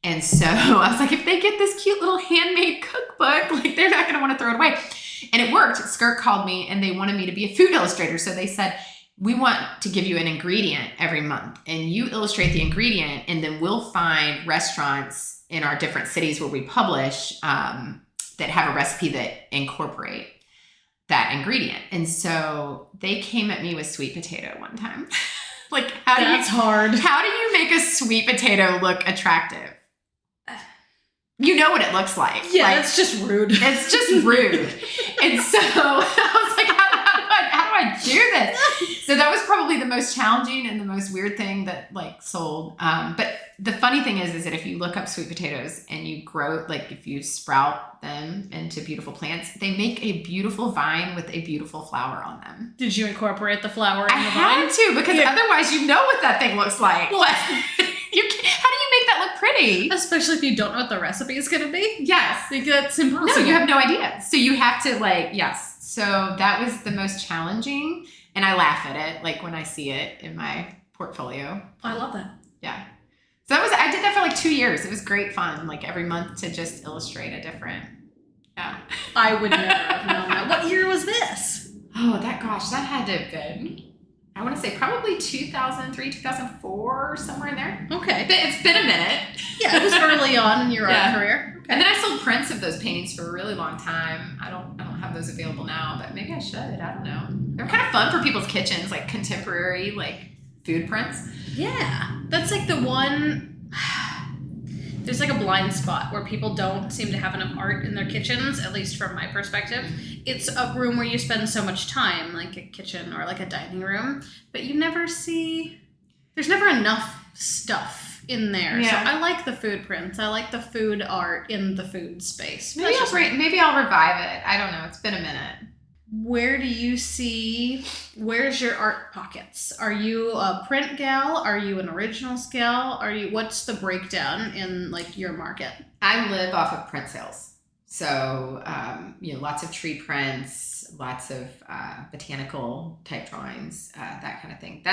And so I was like, if they get this cute little handmade cookbook, like they're not going to want to throw it away. And it worked. Skirt called me and they wanted me to be a food illustrator. So they said, we want to give you an ingredient every month and you illustrate the ingredient, and then we'll find restaurants in our different cities where we publish that have a recipe that incorporate that ingredient. And so they came at me with sweet potato one time. Like, That's hard. How do you make a sweet potato look attractive? You know what it looks like. Yeah, like, it's just rude. It's just rude. And so I was like, how do I do this? So that was probably the most challenging and the most weird thing that like sold. But the funny thing is that if you look up sweet potatoes and you grow, like if you sprout them into beautiful plants, they make a beautiful vine with a beautiful flower on them. Did you incorporate the flower in the vine? I had to, because otherwise you know what that thing looks like. What? How do you make that look pretty? pretty. Especially if you don't know what the recipe is going to be. Yes. Like, that's impossible. No, you have no idea. So you have to yes. So that was the most challenging. And I laugh at it, like when I see it in my portfolio. I love that. Yeah. So I did that for like 2 years. It was great fun, like every month to just illustrate a different, yeah. I would never have known that. What year was this? Oh, that had to have been, I want to say probably 2003, 2004, somewhere in there. Okay. It's been a minute. Yeah, it was early on in your art career. Okay. And then I sold prints of those paintings for a really long time. I don't have those available now, but maybe I should. I don't know. They're kind of fun for people's kitchens, like contemporary, like food prints. Yeah. That's like the one, there's like a blind spot where people don't seem to have enough art in their kitchens, at least from my perspective. It's a room where you spend so much time, like a kitchen or like a dining room, but you never see, there's never enough stuff in there. Yeah. So I like the food prints. I like the food art in the food space. Maybe I'll revive it. I don't know. It's been a minute. Where do you see, where's your art pockets? Are you a print gal? Are you an originals gal? What's the breakdown in like your market? I live off of print sales. So, lots of tree prints, lots of botanical type drawings, that kind of thing.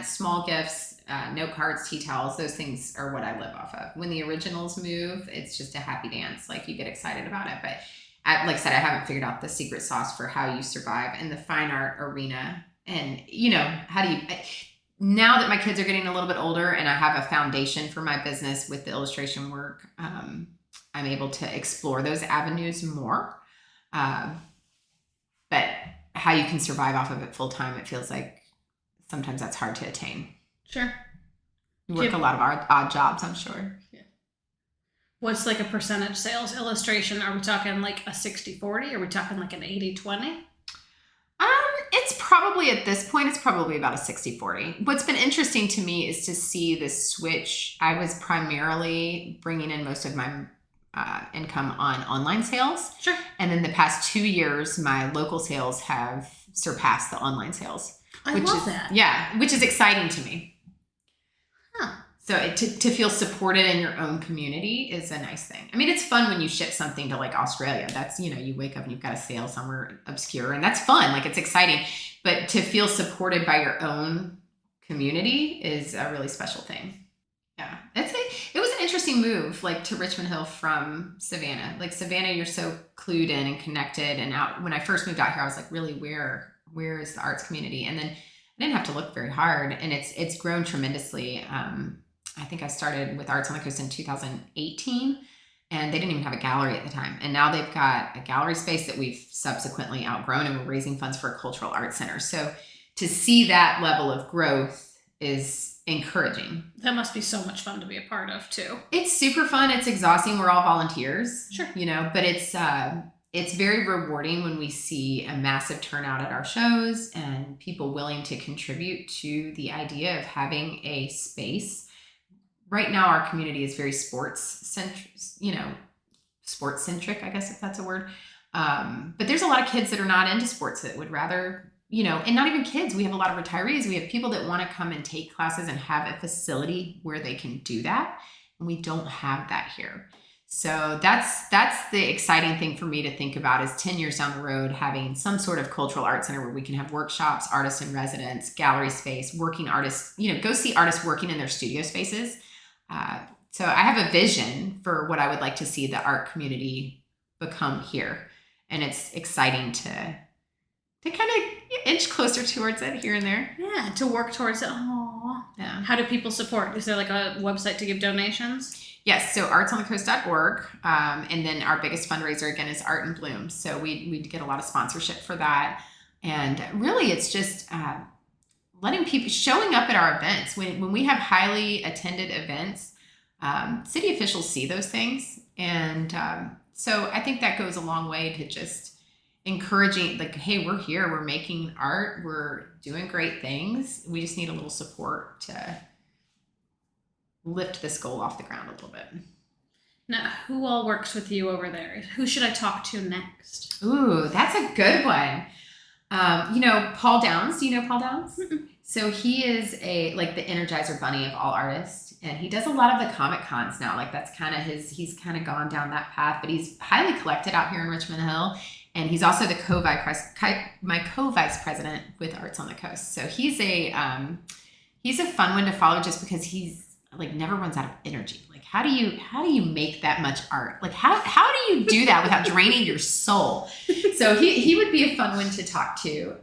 Small gifts, note cards, tea towels, those things are what I live off of. When the originals move, it's just a happy dance. Like you get excited about it. But like I said, I haven't figured out the secret sauce for how you survive in the fine art arena. And, how do you, now that my kids are getting a little bit older and I have a foundation for my business with the illustration work, I'm able to explore those avenues more. But how you can survive off of it full time, it feels like sometimes that's hard to attain. Sure. You work a lot of odd jobs, I'm sure. Yeah. What's like a percentage sales illustration? Are we talking like a 60-40? Are we talking like an 80-20? It's probably at this point, it's probably about a 60-40. What's been interesting to me is to see this switch. I was primarily bringing in most of my income on online sales. Sure. And then the past 2 years, my local sales have surpassed the online sales. I love that. Yeah, which is exciting to me. Huh. So to feel supported in your own community is a nice thing. I mean, it's fun when you ship something to like Australia. That's, you wake up and you've got a sale somewhere obscure and that's fun. Like it's exciting, but to feel supported by your own community is a really special thing. Yeah. It was an interesting move, like to Richmond Hill from Savannah. Like Savannah, you're so clued in and connected. And out when I first moved out here, I was like, really, where is the arts community? And then I didn't have to look very hard and it's grown tremendously. I think I started with Arts on the Coast in 2018 and they didn't even have a gallery at the time. And now they've got a gallery space that we've subsequently outgrown and we're raising funds for a cultural arts center. So to see that level of growth is encouraging. That must be so much fun to be a part of too. It's super fun. It's exhausting. We're all volunteers. Sure. But it's very rewarding when we see a massive turnout at our shows and people willing to contribute to the idea of having a space. Right now, our community is very sports centric, I guess if that's a word. But there's a lot of kids that are not into sports that would rather, and not even kids. We have a lot of retirees. We have people that want to come and take classes and have a facility where they can do that. And we don't have that here. So that's the exciting thing for me to think about is 10 years down the road, having some sort of cultural arts center where we can have workshops, artists in residence, gallery space, working artists, go see artists working in their studio spaces. So I have a vision for what I would like to see the art community become here. And it's exciting to kind of inch closer towards it here and there. Yeah, to work towards it. Aww. Yeah. How do people support? Is there like a website to give donations? Yes, so artsonthecoast.org. And then our biggest fundraiser, again, is Art in Bloom. So we get a lot of sponsorship for that. And really, it's just letting people, showing up at our events. When we have highly attended events, city officials see those things. And so I think that goes a long way to just encouraging, like, hey, we're here, we're making art, we're doing great things. We just need a little support to lift this goal off the ground a little bit. Now, who all works with you over there? Who should I talk to next? Ooh, that's a good one. Paul Downs. Do you know Paul Downs? Mm-mm. So he is the Energizer Bunny of all artists, and he does a lot of the Comic Cons now. Like that's kind of he's kind of gone down that path, but he's highly collected out here in Richmond Hill. And he's also the my co-vice president with Arts on the Coast. So he's a fun one to follow just because he's like never runs out of energy. Like how do you make that much art? Like how do you do that without draining your soul? So he would be a fun one to talk to.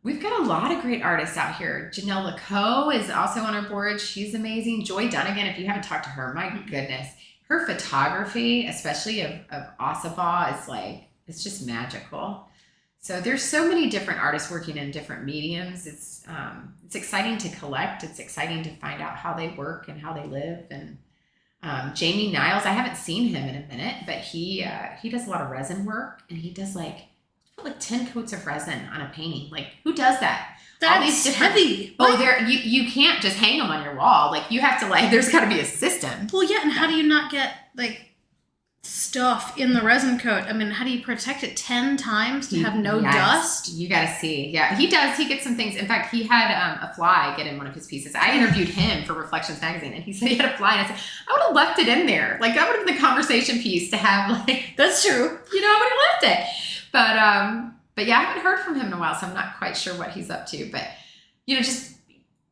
We've got a lot of great artists out here. Janelle LaCoe is also on our board. She's amazing. Joy Dunnigan, if you haven't talked to her, my goodness. Her photography, especially of Ossabaw, is it's just magical. So there's so many different artists working in different mediums. It's exciting to collect. It's exciting to find out how they work and how they live. And Jamie Niles, I haven't seen him in a minute, but he does a lot of resin work, and he does put 10 coats of resin on a painting. Like who does that? That's heavy. You can't just hang them on your wall. Like you have to there's got to be a system. Well, yeah, and how do you not get stuff in the resin coat? I mean, how do you protect it 10 times to have no dust? You got to see. Yeah, he does. He gets some things. In fact, he had a fly get in one of his pieces. I interviewed him for Reflections magazine, and he said he had a fly, and I said, I would have left it in there. That would have been the conversation piece to have. That's true. I would have left it. But yeah, I haven't heard from him in a while, so I'm not quite sure what he's up to. But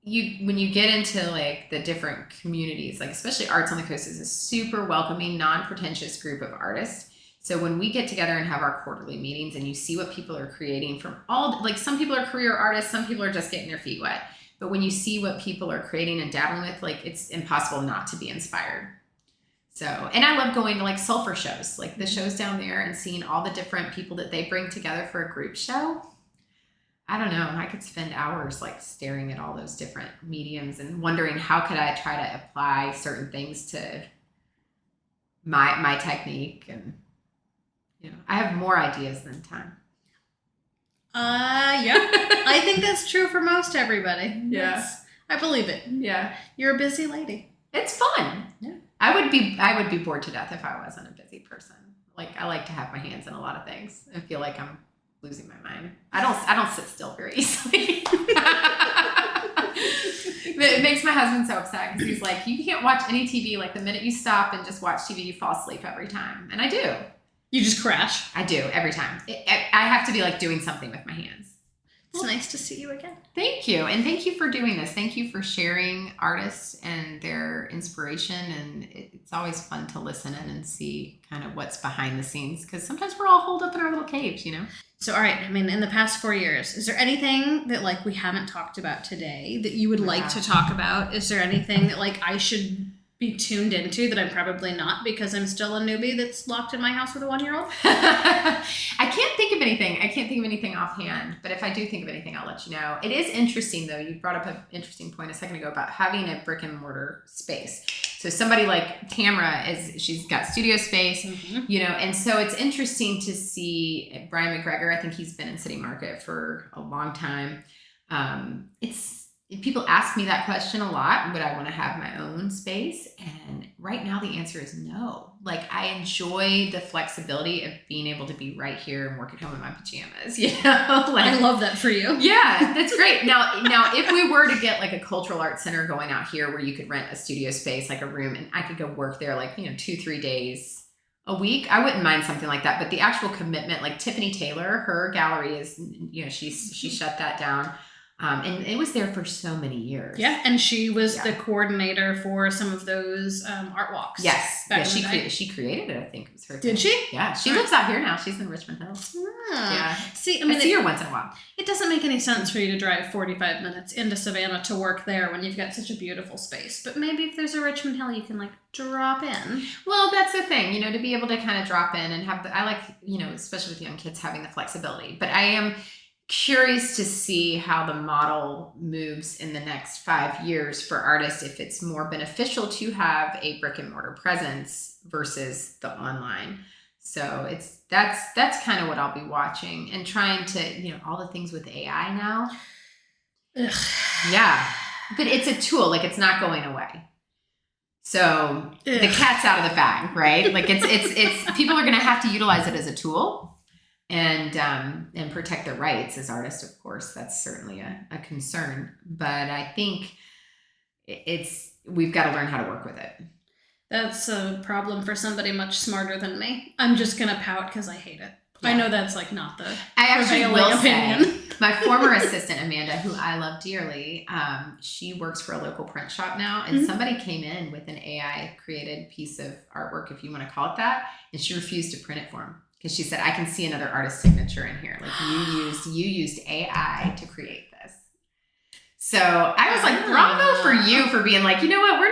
when you get into the different communities, especially Arts on the Coast is a super welcoming, non-pretentious group of artists. So when we get together and have our quarterly meetings, and you see what people are creating from some people are career artists, some people are just getting their feet wet. But when you see what people are creating and dabbling with, it's impossible not to be inspired. So, and I love going to sulfur shows, the shows down there, and seeing all the different people that they bring together for a group show. I don't know. I could spend hours staring at all those different mediums and wondering how could I try to apply certain things to my technique. And, I have more ideas than time. Yeah. I think that's true for most everybody. Yeah. I believe it. Yeah. You're a busy lady. It's fun. Yeah. I would be bored to death if I wasn't a busy person. I like to have my hands in a lot of things. I feel like I'm losing my mind. I don't sit still very easily. It makes my husband so upset because he's like, you can't watch any TV. The minute you stop and just watch TV, you fall asleep every time. And I do. You just crash? I do every time. I have to be doing something with my hands. It's nice to see you again. Thank you. And thank you for doing this. Thank you for sharing artists and their inspiration. And it's always fun to listen in and see kind of what's behind the scenes, because sometimes we're all holed up in our little caves, So, all right. I mean, in the past 4 years, is there anything that we haven't talked about today that you would like to talk about? Is there anything that I should be tuned into that I'm probably not because I'm still a newbie that's locked in my house with a 1-year-old? I can't think of anything offhand, but if I do think of anything, I'll let you know. It is interesting, though. You brought up an interesting point a second ago about having a brick and mortar space. So somebody like Tamara she's got studio space, and so it's interesting to see Brian McGregor. I think he's been in City Market for a long time. People ask me that question a lot. Would I want to have my own space? And right now the answer is no. I enjoy the flexibility of being able to be right here and work at home in my pajamas, I love that for you. Yeah, that's great. Now, if we were to get a cultural arts center going out here where you could rent a studio space, a room, and I could go work there 2-3 days a week, I wouldn't mind something like that. But the actual commitment, Tiffany Taylor, her gallery is, she shut that down. And it was there for so many years. Yeah, and she was the coordinator for some of those art walks. Yes, she created it. I think it was her. Did she? Yeah, she lives out here now. She's in Richmond Hill. Yeah. See, I see her once in a while. It doesn't make any sense for you to drive 45 minutes into Savannah to work there when you've got such a beautiful space. But maybe if there's a Richmond Hill, you can drop in. Well, that's the thing, to be able to kind of drop in and have I like, especially with young kids, having the flexibility. But I am curious to see how the model moves in the next 5 years for artists, if it's more beneficial to have a brick and mortar presence versus the online. So that's kind of what I'll be watching and trying to, all the things with AI now. Ugh. Yeah. But it's a tool, it's not going away. So the cat's out of the bag, right? It's people are going to have to utilize it as a tool. and protect their rights as artists. Of course, that's certainly a concern, but I think we've got to learn how to work with it. That's a problem for somebody much smarter than me. I'm just going to pout because I hate it. Yeah. I know that's like not the prevailing opinion. My former assistant, Amanda, who I love dearly, she works for a local print shop now, and somebody came in with an AI created piece of artwork, if you want to call it that, and she refused to print it for him because she said, I can see another artist's signature in here. Like you used AI to create this. So I was like, bravo for you for being like, you know what, we're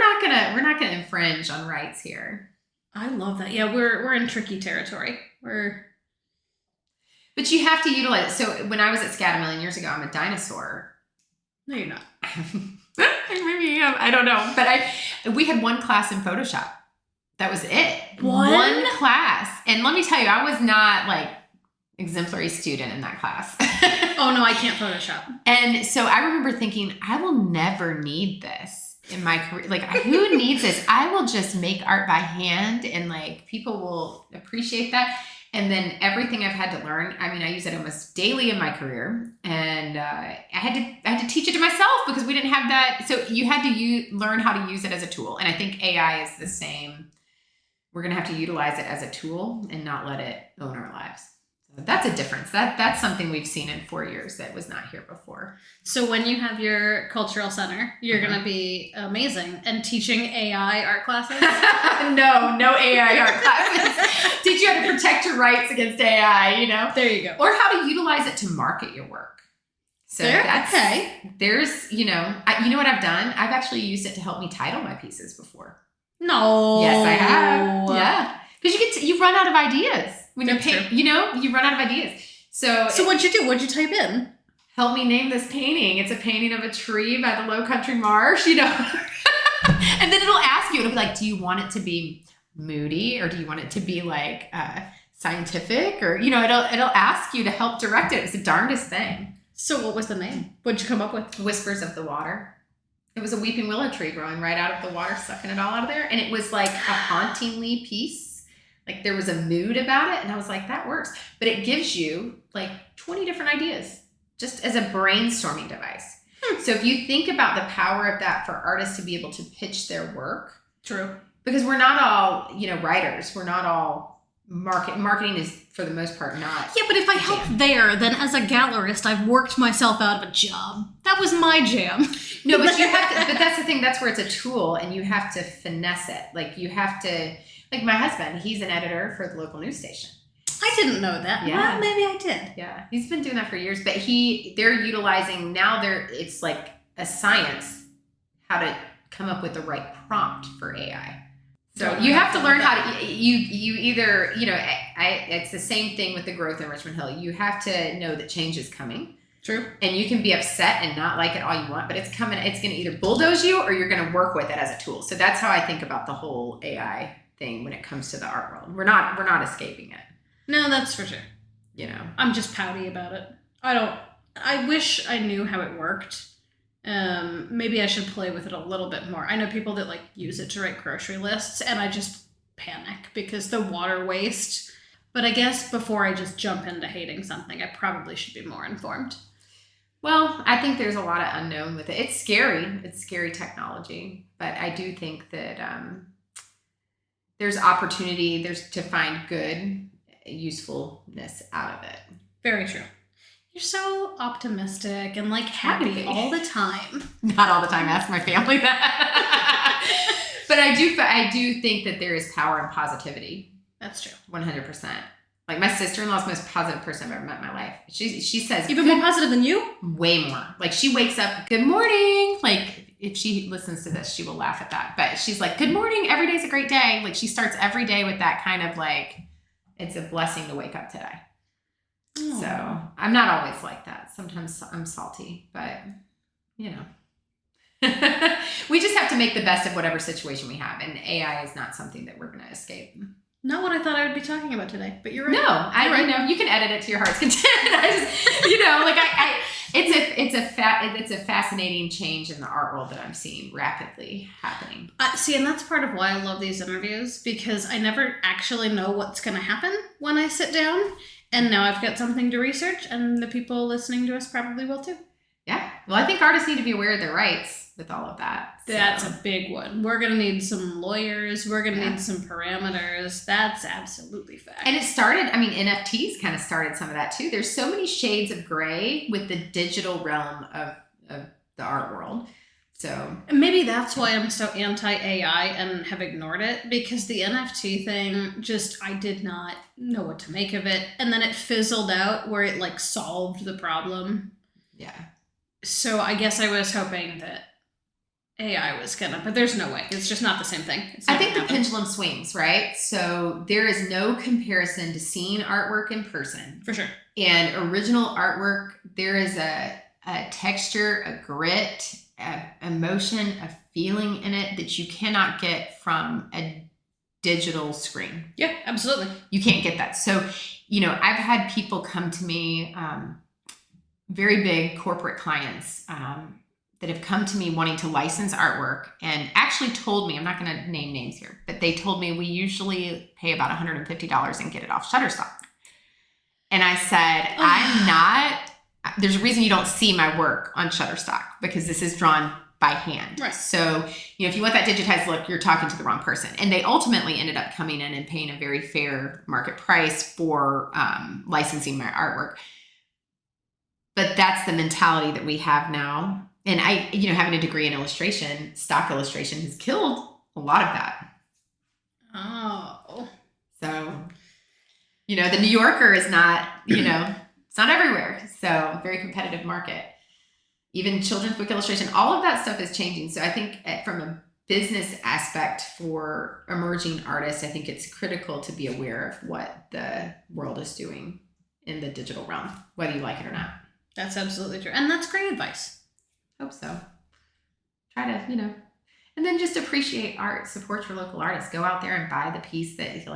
not gonna infringe on rights here. I love that. Yeah, we're in tricky territory. But you have to utilize it. So when I was at ShopSCAD a million years ago, I'm a dinosaur. No, you're not. Maybe I am. I don't know. But we had one class in Photoshop. That was it. One class. And let me tell you, I was not like exemplary student in that class. Oh no, I can't Photoshop. And so I remember thinking, I will never need this in my career. Like, who needs this? I will just make art by hand, and like people will appreciate that. And then everything I've had to learn, I mean, I use it almost daily in my career, and I had to teach it to myself because we didn't have that. So you had to learn how to use it as a tool. And I think AI is the same. We're going to have to utilize it as a tool and not let it own our lives. So that's a difference. That's something we've seen in 4 years that was not here before. So when you have your cultural center, you're going to be amazing and teaching AI art classes? No AI art classes. Teach you how to protect your rights against AI, you know? There you go. Or how to utilize it to market your work. So there's, you know what I've done? I've actually used it to help me title my pieces before. No. Yes, I have. Yeah. Because you run out of ideas. When That's you paint, true. You run out of ideas. So what'd you do? What'd you type in? Help me name this painting. It's a painting of a tree by the Low Country Marsh, you know. And then it'll ask you, it'll be like, do you want it to be moody, or do you want it to be like scientific, or, you know, it'll ask you to help direct it. It's the darndest thing. So what was the name? What'd you come up with? Whispers of the Water. It was a weeping willow tree growing right out of the water, sucking it all out of there. And it was like a hauntingly piece. Like there was a mood about it. And I was like, that works. But it gives you like 20 different ideas just as a brainstorming device. So if you think about the power of that for artists to be able to pitch their work. True. Because we're not all, you know, writers. We're not all marketing is for the most part not. Yeah, but if I help there, then as a gallerist, I've worked myself out of a job. That was my jam. No, but you have to, but that's the thing, that's where it's a tool and you have to finesse it. Like you have to, like my husband, he's an editor for the local news station. I didn't know that. Yeah. Well, maybe I did. Yeah. He's been doing that for years, but they're utilizing now it's like a science how to come up with the right prompt for AI. So you have to learn how to, you either, you know, it's the same thing with the growth in Richmond Hill. You have to know that change is coming. True. And you can be upset and not like it all you want, but it's coming. It's going to either bulldoze you or you're going to work with it as a tool. So that's how I think about the whole AI thing when it comes to the art world. We're not escaping it. No, that's for sure. You know, I'm just pouty about it. I wish I knew how it worked. Maybe I should play with it a little bit more. I know people that like use it to write grocery lists, and I just panic because the water waste. But I guess before I just jump into hating something, I probably should be more informed. Well, I think there's a lot of unknown with it. It's scary. It's scary technology, but I do think that there's opportunity. There's to find good usefulness out of it. Very true. You're so optimistic and like happy all the time. Not all the time. Ask my family that. But I do think that there is power in positivity. That's true. 100%. Like my sister-in-law is the most positive person I've ever met in my life. She says even more positive than you? Way more. Like she wakes up, good morning. Like if she listens to this, she will laugh at that. But she's like, good morning. Every day's a great day. Like she starts every day with that kind of like, it's a blessing to wake up today. Oh. So I'm not always like that. Sometimes I'm salty, but you know, we just have to make the best of whatever situation we have. And AI is not something that we're going to escape. Not what I thought I would be talking about today, but you're right. No, I know you can edit it to your heart's content. I just, you know, like It's a fascinating change in the art world that I'm seeing rapidly happening. See, and that's part of why I love these interviews, because I never actually know what's going to happen when I sit down. And now I've got something to research, and the people listening to us probably will too. Yeah. Well, I think artists need to be aware of their rights with all of that. That's a big one. We're going to need some lawyers. We're going to need some parameters. That's absolutely fact. And it started, NFTs kind of started some of that too. There's so many shades of gray with the digital realm of the art world. So maybe that's why I'm so anti-AI and have ignored it, because the NFT thing, I did not know what to make of it. And then it fizzled out where it like solved the problem. Yeah. So I guess I was hoping that AI was but there's no way. It's just not the same thing. I think the pendulum swings, right? So there is no comparison to seeing artwork in person. For sure. And original artwork, there is a texture, a grit, a emotion, a feeling in it that you cannot get from a digital screen. Yeah, absolutely. You can't get that. So, I've had people come to me, very big corporate clients, that have come to me wanting to license artwork and actually told me, I'm not going to name names here, but they told me we usually pay about $150 and get it off Shutterstock. And I said, there's a reason you don't see my work on Shutterstock, because this is drawn by hand. Right. So, if you want that digitized look, you're talking to the wrong person. And they ultimately ended up coming in and paying a very fair market price for licensing my artwork. But that's the mentality that we have now. And I, having a degree in illustration, stock illustration has killed a lot of that. Oh. So, the New Yorker is not, it's not everywhere. So very competitive market. Even children's book illustration, all of that stuff is changing. So I think from a business aspect for emerging artists, I think it's critical to be aware of what the world is doing in the digital realm, whether you like it or not. That's absolutely true. And that's great advice. Hope so. Try to, and then just appreciate art, support your local artists. Go out there and buy the piece that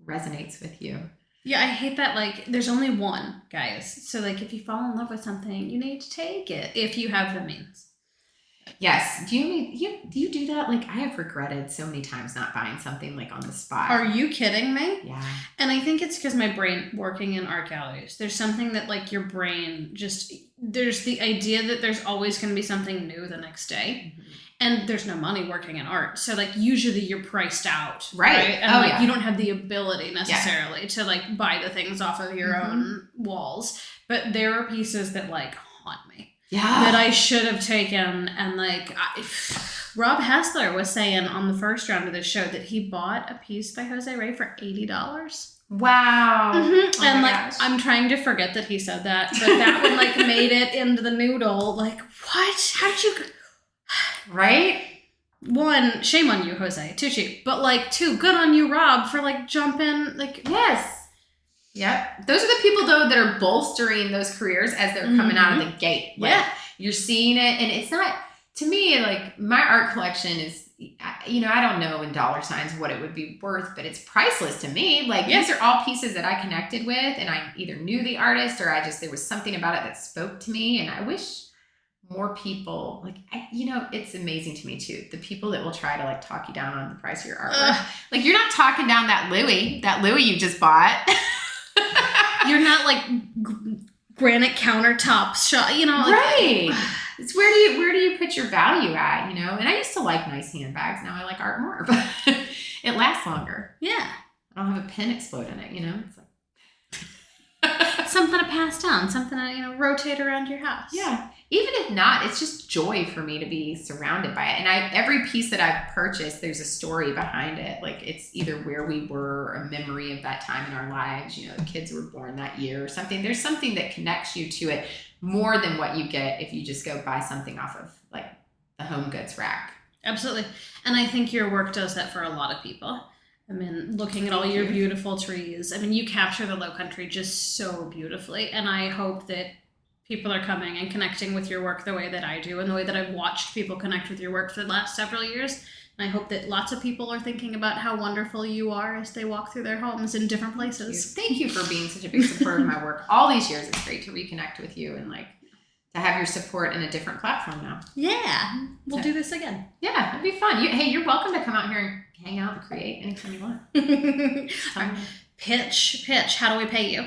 resonates with you. Yeah, I hate that, there's only one, guys. So, if you fall in love with something, you need to take it if you have the means. Yes. Do you do that? I have regretted so many times not buying something on the spot. Are you kidding me? Yeah. And I think it's because my brain working in art galleries, there's something that your brain there's the idea that there's always going to be something new the next day. Mm-hmm. And there's no money working in art. So usually you're priced out. Right. And you don't have the ability necessarily to buy the things off of your own walls. But there are pieces that haunt me. Yeah. That I should have taken. And Rob Hessler was saying on the first round of this show that he bought a piece by Jose Ray for $80. Wow. Mm-hmm. Oh and gosh. I'm trying to forget that he said that, but that one made it into the noodle. What? How did you? Right? One, shame on you, Jose. Too cheap. But two, good on you, Rob, for jumping. Yes. Yep. Those are the people though that are bolstering those careers as they're coming out of the gate. You're seeing it, and it's not, to me, my art collection is, I don't know in dollar signs what it would be worth, but it's priceless to me. These are all pieces that I connected with, and I either knew the artist or there was something about it that spoke to me. And I wish more people, it's amazing to me too, the people that will try to talk you down on the price of your artwork. You're not talking down that Louis you just bought. You're not granite countertops shot, right. It's where do you put your value at, And I used to like nice handbags. Now I like art more, but it lasts longer. Yeah. I don't have a pin explode in it, It's something to pass down, something to, rotate around your house. Yeah. Even if not, it's just joy for me to be surrounded by it. And every piece that I've purchased, there's a story behind it. It's either where we were, a memory of that time in our lives, the kids were born that year or something. There's something that connects you to it more than what you get if you just go buy something off of the home goods rack. Absolutely. And I think your work does that for a lot of people. Looking at all your beautiful trees. You capture the Lowcountry just so beautifully. And I hope that people are coming and connecting with your work the way that I do and the way that I've watched people connect with your work for the last several years. And I hope that lots of people are thinking about how wonderful you are as they walk through their homes in different places. Thank you for being such a big supporter of my work all these years. It's great to reconnect with you and to to have your support in a different platform now. Yeah. We'll do this again. Yeah, it'd be fun. Hey, you're welcome to come out here and hang out and create anytime you want. Pitch. How do we pay you?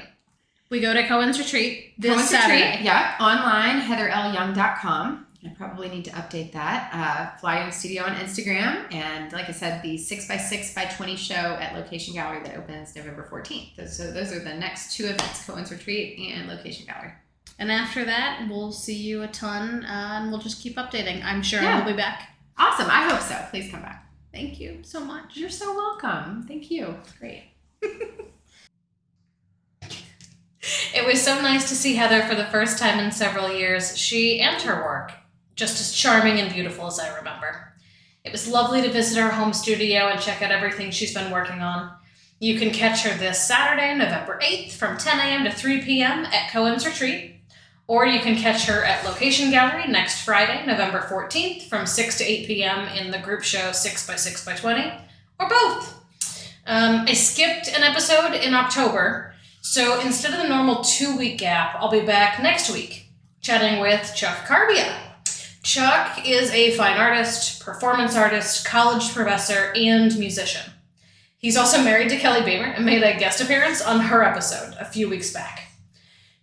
We go to Cohen's Retreat this Cohen's Saturday. Retreat, yeah. Online, heatherlyoung.com. I probably need to update that. Fly Young Studio on Instagram. And like I said, the 6x6x20 show at Location Gallery that opens November 14th. So those are the next 2 events, Cohen's Retreat and Location Gallery. And after that, we'll see you a ton, and we'll just keep updating. I'm sure I will be back. Awesome. I hope so. Please come back. Thank you so much. You're so welcome. Thank you. Great. It was so nice to see Heather for the first time in several years. She and her work, just as charming and beautiful as I remember. It was lovely to visit her home studio and check out everything she's been working on. You can catch her this Saturday, November 8th from 10 a.m. to 3 p.m. at Cohen's Retreat. Or you can catch her at Location Gallery next Friday, November 14th from 6 to 8 p.m. in the group show 6x6x20, or both. I skipped an episode in October, so instead of the normal 2-week gap, I'll be back next week, chatting with Chuck Carbia. Chuck is a fine artist, performance artist, college professor, and musician. He's also married to Kelly Beamer and made a guest appearance on her episode a few weeks back.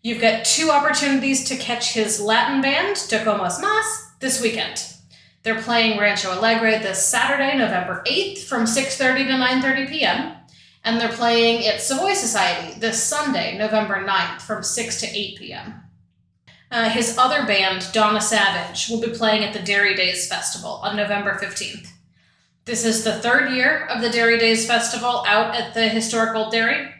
You've got 2 opportunities to catch his Latin band, Tocomos Mas, this weekend. They're playing Rancho Alegre this Saturday, November 8th from 6:30 to 9:30 p.m. And they're playing at Savoy Society this Sunday, November 9th from 6 to 8 p.m. His other band, Donna Savage, will be playing at the Dairy Days Festival on November 15th. This is the 3rd year of the Dairy Days Festival out at the historical dairy.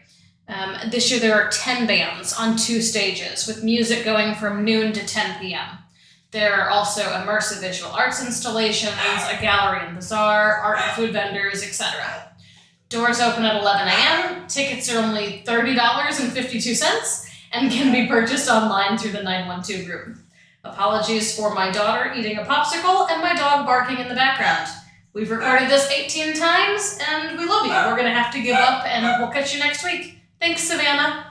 This year there are 10 bands on 2 stages, with music going from noon to 10 p.m. There are also immersive visual arts installations, a gallery and bazaar, art and food vendors, etc. Doors open at 11 a.m. Tickets are only $30.52 and can be purchased online through the 912 group. Apologies for my daughter eating a popsicle and my dog barking in the background. We've recorded this 18 times, and we love you. We're going to have to give up, and we'll catch you next week. Thanks, Savannah.